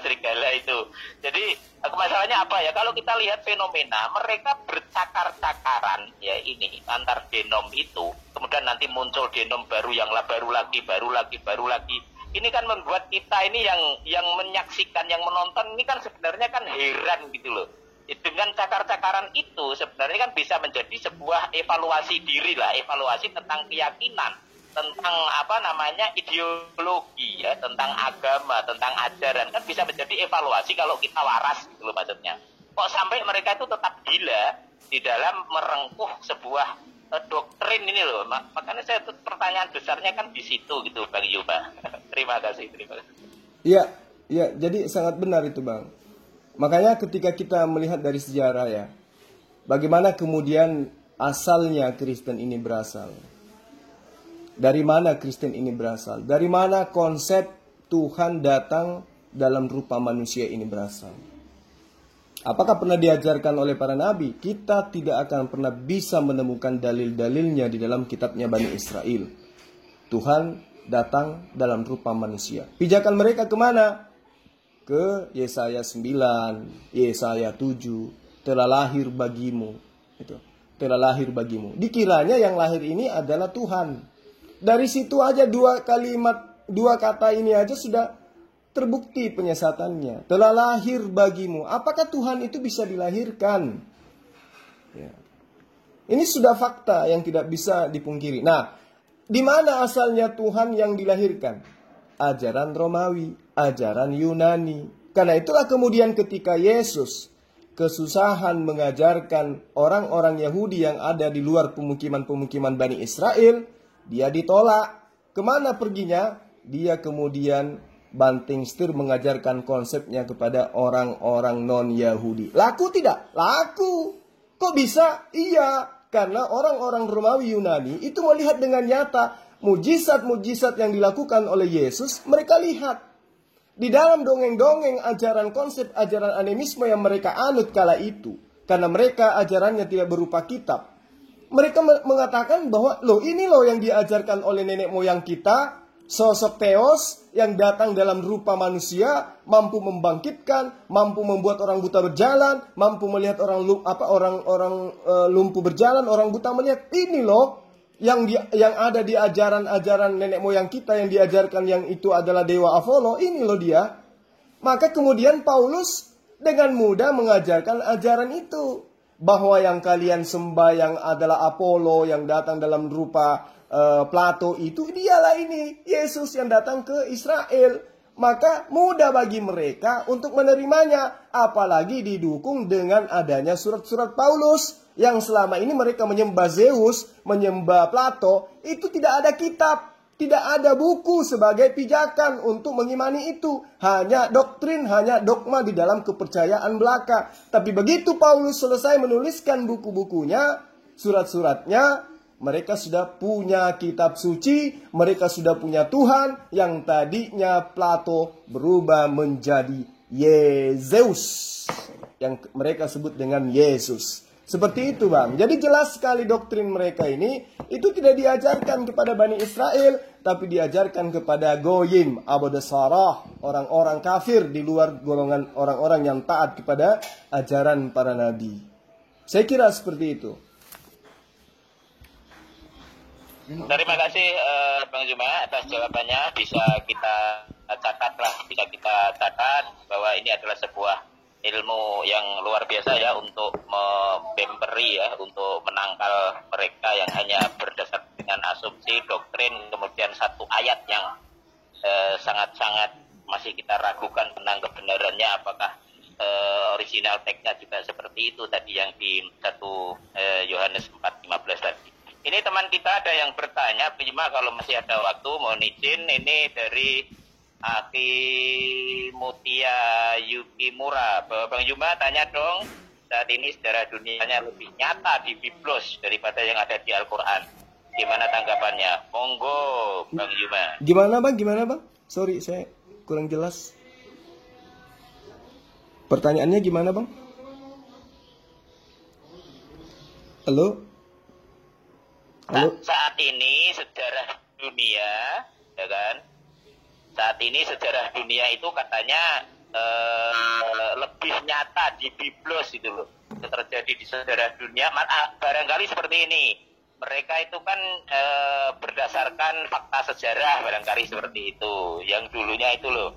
serigala itu. Jadi masalahnya apa ya? Kalau kita lihat fenomena, mereka bercakar-cakaran ya ini antar genom itu. Kemudian nanti muncul genom baru yang baru lagi. Ini kan membuat kita ini yang menyaksikan, yang menonton ini kan sebenarnya kan heran gitu loh. Dengan cakar-cakaran itu sebenarnya kan bisa menjadi sebuah evaluasi diri lah, evaluasi tentang keyakinan, tentang ideologi ya, tentang agama, tentang ajaran, kan bisa menjadi evaluasi kalau kita waras gitu loh maksudnya. Kok sampai mereka itu tetap gila di dalam merengkuh sebuah doktrin ini loh. Makanya saya pertanyaan besarnya kan di situ gitu Bang Yuba. Terima kasih. Iya, jadi sangat benar itu Bang. Makanya ketika kita melihat dari sejarah ya, bagaimana kemudian asalnya Kristen ini berasal. Dari mana Kristen ini berasal? Dari mana konsep Tuhan datang dalam rupa manusia ini berasal? Apakah pernah diajarkan oleh para nabi? Kita tidak akan pernah bisa menemukan dalil-dalilnya di dalam kitabnya Bani Israel. Tuhan datang dalam rupa manusia. Pijakan mereka kemana? Ke Yesaya 9, Yesaya 7, telah lahir bagimu. Itu, telah lahir bagimu. Dikiranya yang lahir ini adalah Tuhan. Dari situ aja dua kata ini aja sudah terbukti penyesatannya. Telah lahir bagimu. Apakah Tuhan itu bisa dilahirkan? Ya. Ini sudah fakta yang tidak bisa dipungkiri. Nah, di mana asalnya Tuhan yang dilahirkan? Ajaran Romawi, ajaran Yunani. Karena itulah kemudian ketika Yesus kesusahan mengajarkan orang-orang Yahudi yang ada di luar pemukiman-pemukiman Bani Israel, dia ditolak. Kemana perginya? Dia kemudian banting setir mengajarkan konsepnya kepada orang-orang non-Yahudi. Laku tidak? Laku. Kok bisa? Iya. Karena orang-orang Romawi Yunani itu melihat dengan nyata mujizat-mujizat yang dilakukan oleh Yesus. Mereka lihat. Di dalam dongeng-dongeng ajaran konsep ajaran animisme yang mereka anut kala itu. Karena mereka ajarannya tidak berupa kitab. Mereka mengatakan bahwa ini yang diajarkan oleh nenek moyang kita, sosok Theos yang datang dalam rupa manusia, mampu membangkitkan, mampu membuat orang buta berjalan, mampu melihat orang lumpuh berjalan, orang buta melihat. Ini yang ada di ajaran-ajaran nenek moyang kita yang diajarkan, yang itu adalah dewa Apollo. Ini dia. Maka kemudian Paulus dengan mudah mengajarkan ajaran itu. Bahwa yang kalian sembah yang adalah Apollo yang datang dalam rupa Plato itu, dialah ini Yesus yang datang ke Israel. Maka mudah bagi mereka untuk menerimanya. Apalagi didukung dengan adanya surat-surat Paulus. Yang selama ini mereka menyembah Zeus, menyembah Plato. Itu tidak ada kitab. Tidak ada buku sebagai pijakan untuk mengimani itu. Hanya doktrin, hanya dogma di dalam kepercayaan belaka. Tapi begitu Paulus selesai menuliskan buku-bukunya, surat-suratnya, mereka sudah punya kitab suci, mereka sudah punya Tuhan yang tadinya Plato berubah menjadi Zeus, yang mereka sebut dengan Yesus. Seperti itu, Bang. Jadi jelas sekali doktrin mereka ini itu tidak diajarkan kepada Bani Israel, tapi diajarkan kepada Goyim, Abodesarah, orang-orang kafir di luar golongan orang-orang yang taat kepada ajaran para nabi. Saya kira seperti itu. Terima kasih Bang Juma atas jawabannya. Bisa kita catat bahwa ini adalah sebuah ilmu yang luar biasa ya, untuk membemperi ya, untuk menangkal mereka yang hanya berdasarkan dengan asumsi, doktrin, kemudian satu ayat yang sangat-sangat masih kita ragukan tentang kebenarannya, apakah original text-nya juga seperti itu tadi yang di 1 Yohanes 4:15 tadi. Ini teman kita ada yang bertanya, Bima kalau masih ada waktu mohon izin, ini dari Aki Mutia Yukimura. Bang Juma tanya dong, saat ini sejarah dunianya lebih nyata di Biblos daripada yang ada di Al-Quran. Gimana tanggapannya? Monggo Bang Juma. Gimana bang? Sorry saya kurang jelas. Pertanyaannya gimana bang? Halo? Saat ini sejarah dunia, ya kan? Saat ini sejarah dunia itu katanya lebih nyata di Biblos itu loh. Itu terjadi di sejarah dunia. Barangkali seperti ini. Mereka itu kan berdasarkan fakta sejarah, barangkali seperti itu. Yang dulunya itu loh.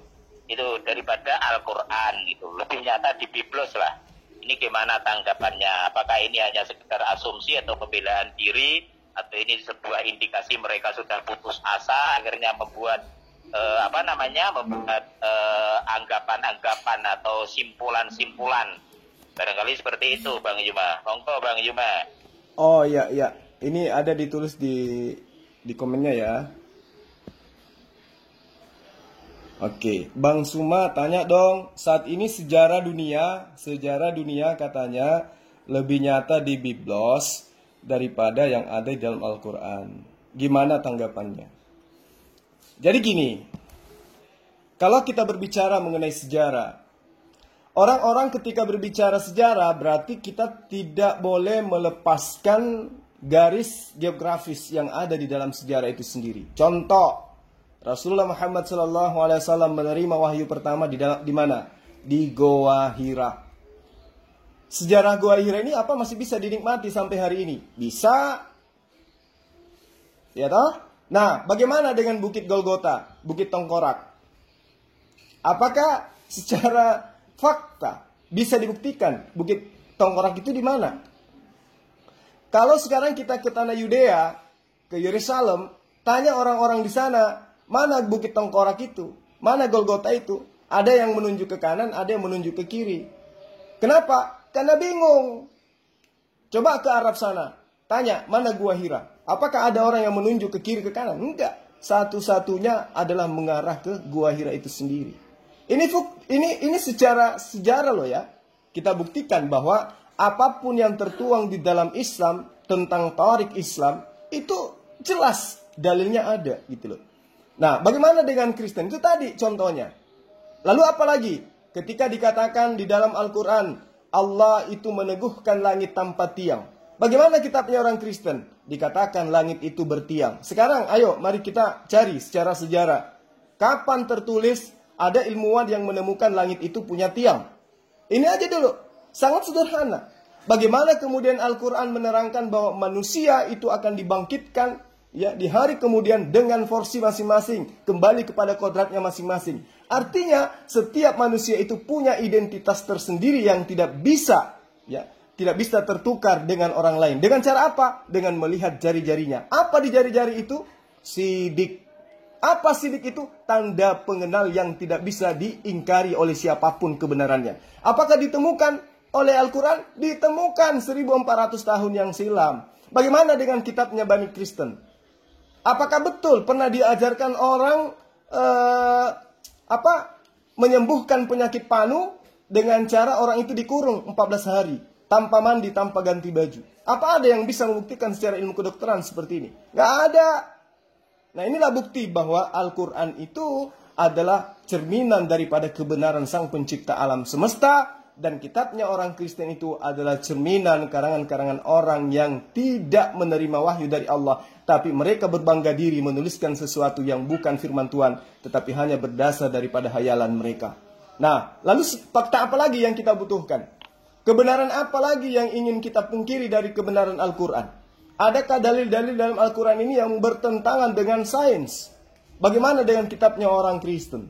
Itu daripada Al-Quran gitu. Lebih nyata di Biblos lah. Ini gimana tanggapannya? Apakah ini hanya sekedar asumsi atau pembelaan diri? Atau ini sebuah indikasi mereka sudah putus asa, akhirnya membuat anggapan-anggapan atau simpulan-simpulan. Barangkali seperti itu Bang Yuma. Monggo Bang Yuma. Oh iya. Ini ada ditulis di komennya ya. Oke, Bang Suma tanya dong, saat ini sejarah dunia katanya lebih nyata di Biblos daripada yang ada di dalam Al-Quran. Gimana tanggapannya? Jadi gini, kalau kita berbicara mengenai sejarah, orang-orang ketika berbicara sejarah berarti kita tidak boleh melepaskan garis geografis yang ada di dalam sejarah itu sendiri. Contoh, Rasulullah Muhammad SAW menerima wahyu pertama di mana? Di Goa Hira. Sejarah Goa Hira ini apa masih bisa dinikmati sampai hari ini? Bisa. Ya toh? Nah, bagaimana dengan Bukit Golgota, Bukit Tengkorak? Apakah secara fakta bisa dibuktikan Bukit Tengkorak itu di mana? Kalau sekarang kita ke tanah Yudea, ke Yerusalem, tanya orang-orang di sana, mana Bukit Tengkorak itu? Mana Golgota itu? Ada yang menunjuk ke kanan, ada yang menunjuk ke kiri. Kenapa? Karena bingung. Coba ke Arab sana, tanya mana Gua Hira. Apakah ada orang yang menunjuk ke kiri ke kanan? Enggak. Satu-satunya adalah mengarah ke Gua Hira itu sendiri. Ini secara sejarah loh ya. Kita buktikan bahwa apapun yang tertuang di dalam Islam tentang tarik Islam itu jelas dalilnya ada gitu loh. Nah, bagaimana dengan Kristen? Itu tadi contohnya. Lalu apalagi ketika dikatakan di dalam Al-Quran Allah itu meneguhkan langit tanpa tiang. Bagaimana kitabnya orang Kristen? Dikatakan langit itu bertiang. Sekarang ayo mari kita cari secara sejarah. Kapan tertulis ada ilmuwan yang menemukan langit itu punya tiang? Ini aja dulu. Sangat sederhana. Bagaimana kemudian Al-Quran menerangkan bahwa manusia itu akan dibangkitkan ya di hari kemudian dengan porsi masing-masing, kembali kepada kodratnya masing-masing. Artinya setiap manusia itu punya identitas tersendiri yang tidak bisa tertukar dengan orang lain. Dengan cara apa? Dengan melihat jari-jarinya. Apa di jari-jari itu? Sidik. Apa sidik itu? Tanda pengenal yang tidak bisa diingkari oleh siapapun kebenarannya. Apakah ditemukan oleh Al-Quran? Ditemukan 1400 tahun yang silam. Bagaimana dengan kitabnya Bani Kristen? Apakah betul pernah diajarkan orang menyembuhkan penyakit panu dengan cara orang itu dikurung 14 hari tanpa mandi, tanpa ganti baju? Apa ada yang bisa membuktikan secara ilmu kedokteran seperti ini? Nggak ada. Nah, inilah bukti bahwa Al-Quran itu adalah cerminan daripada kebenaran Sang Pencipta alam semesta. Dan kitabnya orang Kristen itu adalah cerminan karangan-karangan orang yang tidak menerima wahyu dari Allah. Tapi mereka berbangga diri menuliskan sesuatu yang bukan firman Tuhan, tetapi hanya berdasar daripada hayalan mereka. Nah, lalu fakta apa lagi yang kita butuhkan? Kebenaran apa lagi yang ingin kita pungkiri dari kebenaran Al-Quran? Adakah dalil-dalil dalam Al-Quran ini yang bertentangan dengan sains? Bagaimana dengan kitabnya orang Kristen?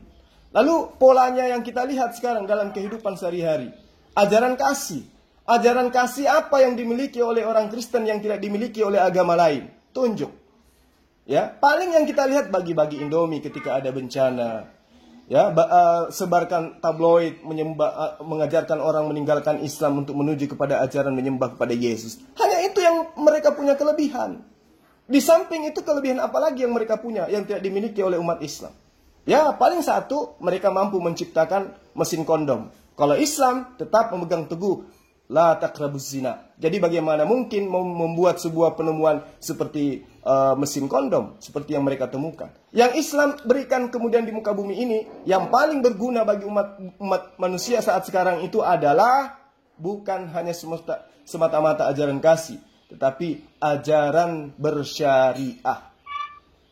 Lalu polanya yang kita lihat sekarang dalam kehidupan sehari-hari. Ajaran kasih. Ajaran kasih apa yang dimiliki oleh orang Kristen yang tidak dimiliki oleh agama lain? Tunjuk. Ya, paling yang kita lihat bagi-bagi Indomie ketika ada bencana. Ya, sebarkan tabloid mengajarkan orang meninggalkan Islam untuk menuju kepada ajaran menyembah kepada Yesus. Hanya itu yang mereka punya kelebihan. Di samping itu kelebihan apa lagi yang mereka punya yang tidak dimiliki oleh umat Islam? Ya, paling satu, mereka mampu menciptakan mesin kondom. Kalau Islam tetap memegang teguh la taqrabuz zina. Jadi bagaimana mungkin membuat sebuah penemuan seperti mesin kondom seperti yang mereka temukan? Yang Islam berikan kemudian di muka bumi ini yang paling berguna bagi umat manusia saat sekarang itu adalah bukan hanya semata-mata ajaran kasih, tetapi ajaran bersyariah.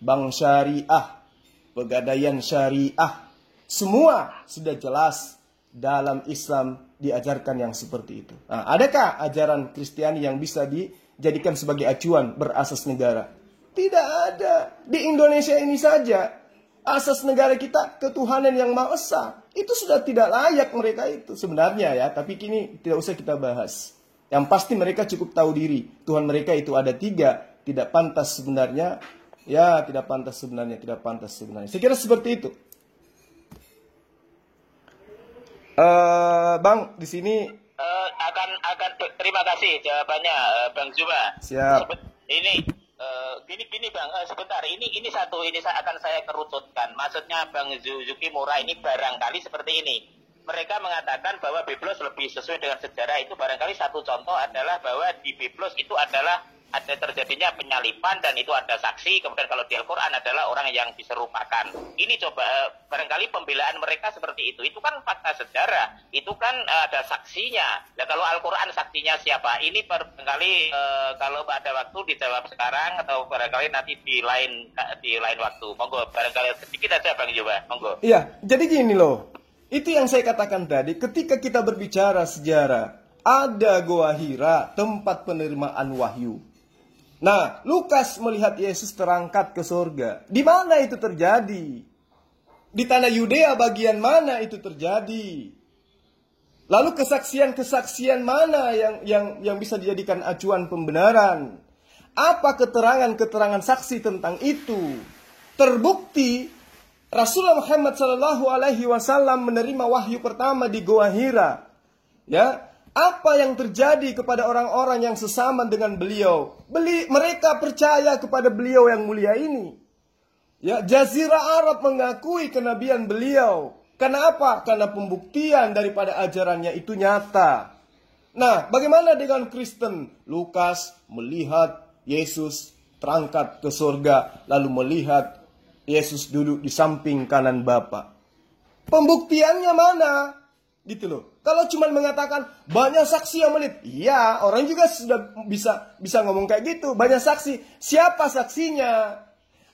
Bank syariah, pegadaian syariah, semua sudah jelas dalam Islam diajarkan yang seperti itu. Nah, adakah ajaran Kristiani yang bisa dijadikan sebagai acuan berasas negara? Tidak ada. Di Indonesia ini saja, asas negara kita ketuhanan yang Maha Esa. Itu sudah tidak layak mereka itu sebenarnya ya. Tapi kini tidak usah kita bahas. Yang pasti mereka cukup tahu diri. Tuhan mereka itu ada 3. Tidak pantas sebenarnya. Ya, tidak pantas sebenarnya. Saya kira seperti itu. Bang, di sini akan terima kasih jawabannya Bang Zuma. Siap. Ini gini Bang, sebentar. Ini akan saya kerucutkan. Maksudnya Bang Zuki Mura ini barangkali seperti ini. Mereka mengatakan bahwa Biblos lebih sesuai dengan sejarah itu. Barangkali satu contoh adalah bahwa di Biblos itu adalah ada terjadinya penyalipan dan itu ada saksi. Kemudian kalau di Al-Quran adalah orang yang diserupakan. Ini coba barangkali pembelaan mereka seperti itu. Itu kan fakta sejarah. Itu kan ada saksinya. Ya, kalau Al-Quran saksinya siapa? Ini barangkali kalau ada waktu dijawab sekarang atau barangkali nanti di lain waktu. Monggo barangkali sedikit aja Bang Juba. Monggo. Iya, jadi gini loh. Itu yang saya katakan tadi. Ketika kita berbicara sejarah, ada Goa Hira, tempat penerimaan wahyu. Nah, Lukas melihat Yesus terangkat ke surga. Di mana itu terjadi? Di tanah Yudea bagian mana itu terjadi? Lalu kesaksian-kesaksian mana yang bisa dijadikan acuan pembenaran? Apa keterangan-keterangan saksi tentang itu? Terbukti Rasulullah Muhammad SAW menerima wahyu pertama di Goa Hira. Ya, Apa yang terjadi kepada orang-orang yang sesama dengan beliau? Mereka percaya kepada beliau yang mulia ini. Ya, Jazirah Arab mengakui kenabian beliau. Karena apa? Karena pembuktian daripada ajarannya itu nyata. Nah, bagaimana dengan Kristen? Lukas melihat Yesus terangkat ke surga, lalu melihat Yesus duduk di samping kanan Bapa. Pembuktiannya mana? Gitu loh. Kalau cuma mengatakan banyak saksi yang melihat, iya, orang juga sudah bisa ngomong kayak gitu. Banyak saksi. Siapa saksinya?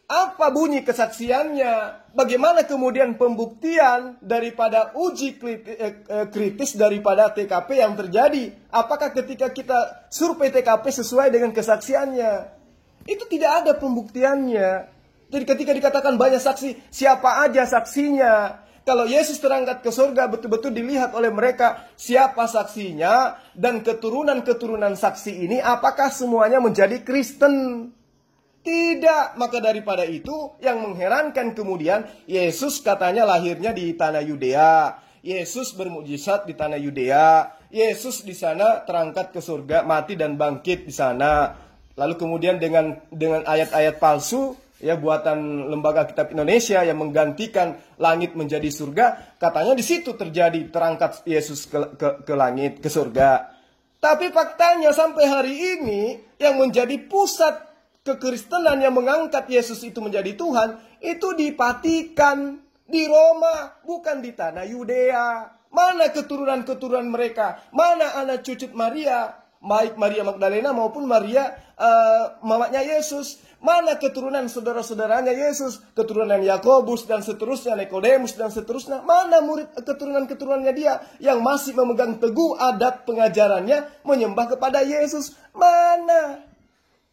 Apa bunyi kesaksiannya? Bagaimana kemudian pembuktian daripada uji kritis daripada TKP yang terjadi? Apakah ketika kita survei TKP sesuai dengan kesaksiannya? Itu tidak ada pembuktiannya. Jadi ketika dikatakan banyak saksi, siapa aja saksinya? Kalau Yesus terangkat ke surga, betul-betul dilihat oleh mereka siapa saksinya, dan keturunan-keturunan saksi ini apakah semuanya menjadi Kristen? Tidak. Maka daripada itu yang mengherankan kemudian Yesus katanya lahirnya di tanah Yudea. Yesus bermukjizat di tanah Yudea. Yesus di sana terangkat ke surga, mati dan bangkit di sana. Lalu kemudian dengan ayat-ayat palsu, ya, buatan Lembaga Kitab Indonesia yang menggantikan langit menjadi surga, katanya di situ terjadi terangkat Yesus ke langit, ke surga. Tapi faktanya sampai hari ini yang menjadi pusat kekristenan yang mengangkat Yesus itu menjadi Tuhan, itu di Vatikan, di Roma, bukan di tanah Yudea. Mana keturunan-keturunan mereka? Mana anak cucu Maria? Baik Maria Magdalena maupun Maria mamanya Yesus. Mana keturunan saudara-saudaranya Yesus? Keturunan Yakobus dan seterusnya, Nikodemus dan seterusnya. Mana murid keturunan-keturunannya dia yang masih memegang teguh adat pengajarannya menyembah kepada Yesus? Mana?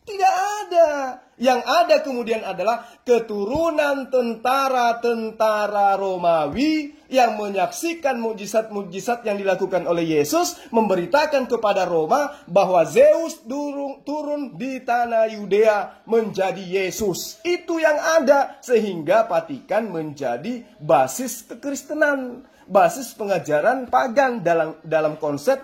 Tidak ada. Yang ada kemudian adalah keturunan tentara-tentara Romawi yang menyaksikan mukjizat-mukjizat yang dilakukan oleh Yesus, memberitakan kepada Roma bahwa Zeus turun di tanah Yudea menjadi Yesus. Itu yang ada, sehingga Vatikan menjadi basis kekristenan, basis pengajaran pagan dalam konsep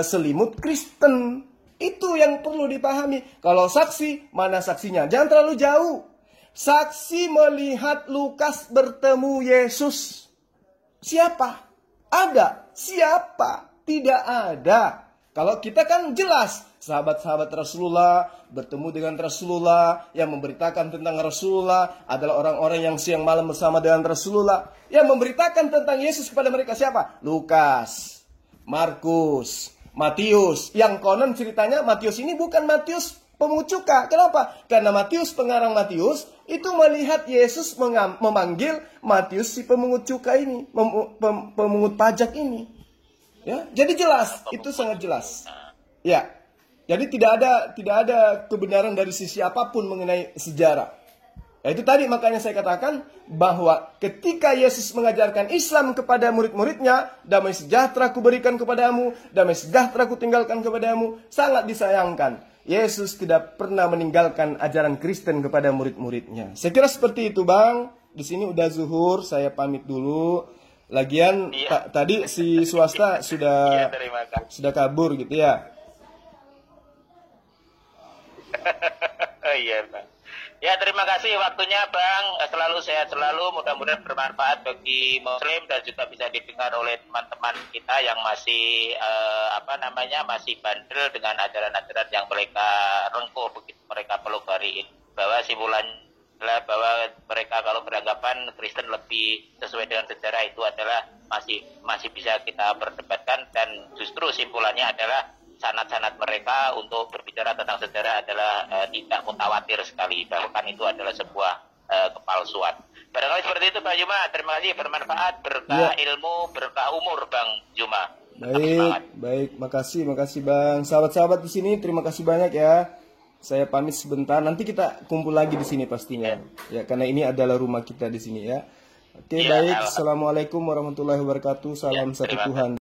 selimut Kristen. Itu yang perlu dipahami. Kalau saksi, mana saksinya? Jangan terlalu jauh. Saksi melihat Lukas bertemu Yesus. Siapa? Ada. Siapa? Tidak ada. Kalau kita kan jelas. Sahabat-sahabat Rasulullah bertemu dengan Rasulullah, yang memberitakan tentang Rasulullah adalah orang-orang yang siang malam bersama dengan Rasulullah. Yang memberitakan tentang Yesus kepada mereka siapa? Lukas, Markus, Matius. Yang konon ceritanya Matius ini bukan Matius pemungut cukai. Kenapa? Karena Matius, pengarang Matius, itu melihat Yesus memanggil Matius si pemungut cukai ini, pemungut pajak ini. Ya, jadi jelas, itu sangat jelas. Ya. Jadi tidak ada kebenaran dari sisi apapun mengenai sejarah. Ya, itu tadi makanya saya katakan bahwa ketika Yesus mengajarkan Islam kepada murid-muridnya, damai sejahtera kuberikan kepadamu, damai sejahtera kutinggalkan kepadamu, sangat disayangkan. Yesus tidak pernah meninggalkan ajaran Kristen kepada murid-muridnya. Saya kira seperti itu, Bang. Di sini udah zuhur, saya pamit dulu. Lagian tadi si swasta sudah kabur gitu ya. Iya, Bang. Ya, terima kasih waktunya, Bang. Selalu sehat selalu, mudah-mudahan bermanfaat bagi Muslim dan juga bisa didengar oleh teman-teman kita yang masih masih bandel dengan ajaran-ajaran yang mereka rengkuh begitu mereka pelopori ini. Bahwa simpulannya adalah bahwa mereka kalau beranggapan Kristen lebih sesuai dengan sejarah itu adalah masih bisa kita perdebatkan, dan justru simpulannya adalah sanad-sanad mereka untuk berbicara tentang sejarah adalah tidak mutawatir sekali, bahkan itu adalah sebuah kepalsuan. Barangkali seperti itu, Pak Juma. Terima kasih, bermanfaat, berkah ilmu, berkah umur, Bang Juma. Baik, makasih Bang. Sahabat-sahabat di sini, terima kasih banyak ya. Saya pamit sebentar, nanti kita kumpul lagi di sini pastinya. Ya, karena ini adalah rumah kita di sini ya. Oke, baik. Assalamualaikum warahmatullahi wabarakatuh. Salam satu Tuhan.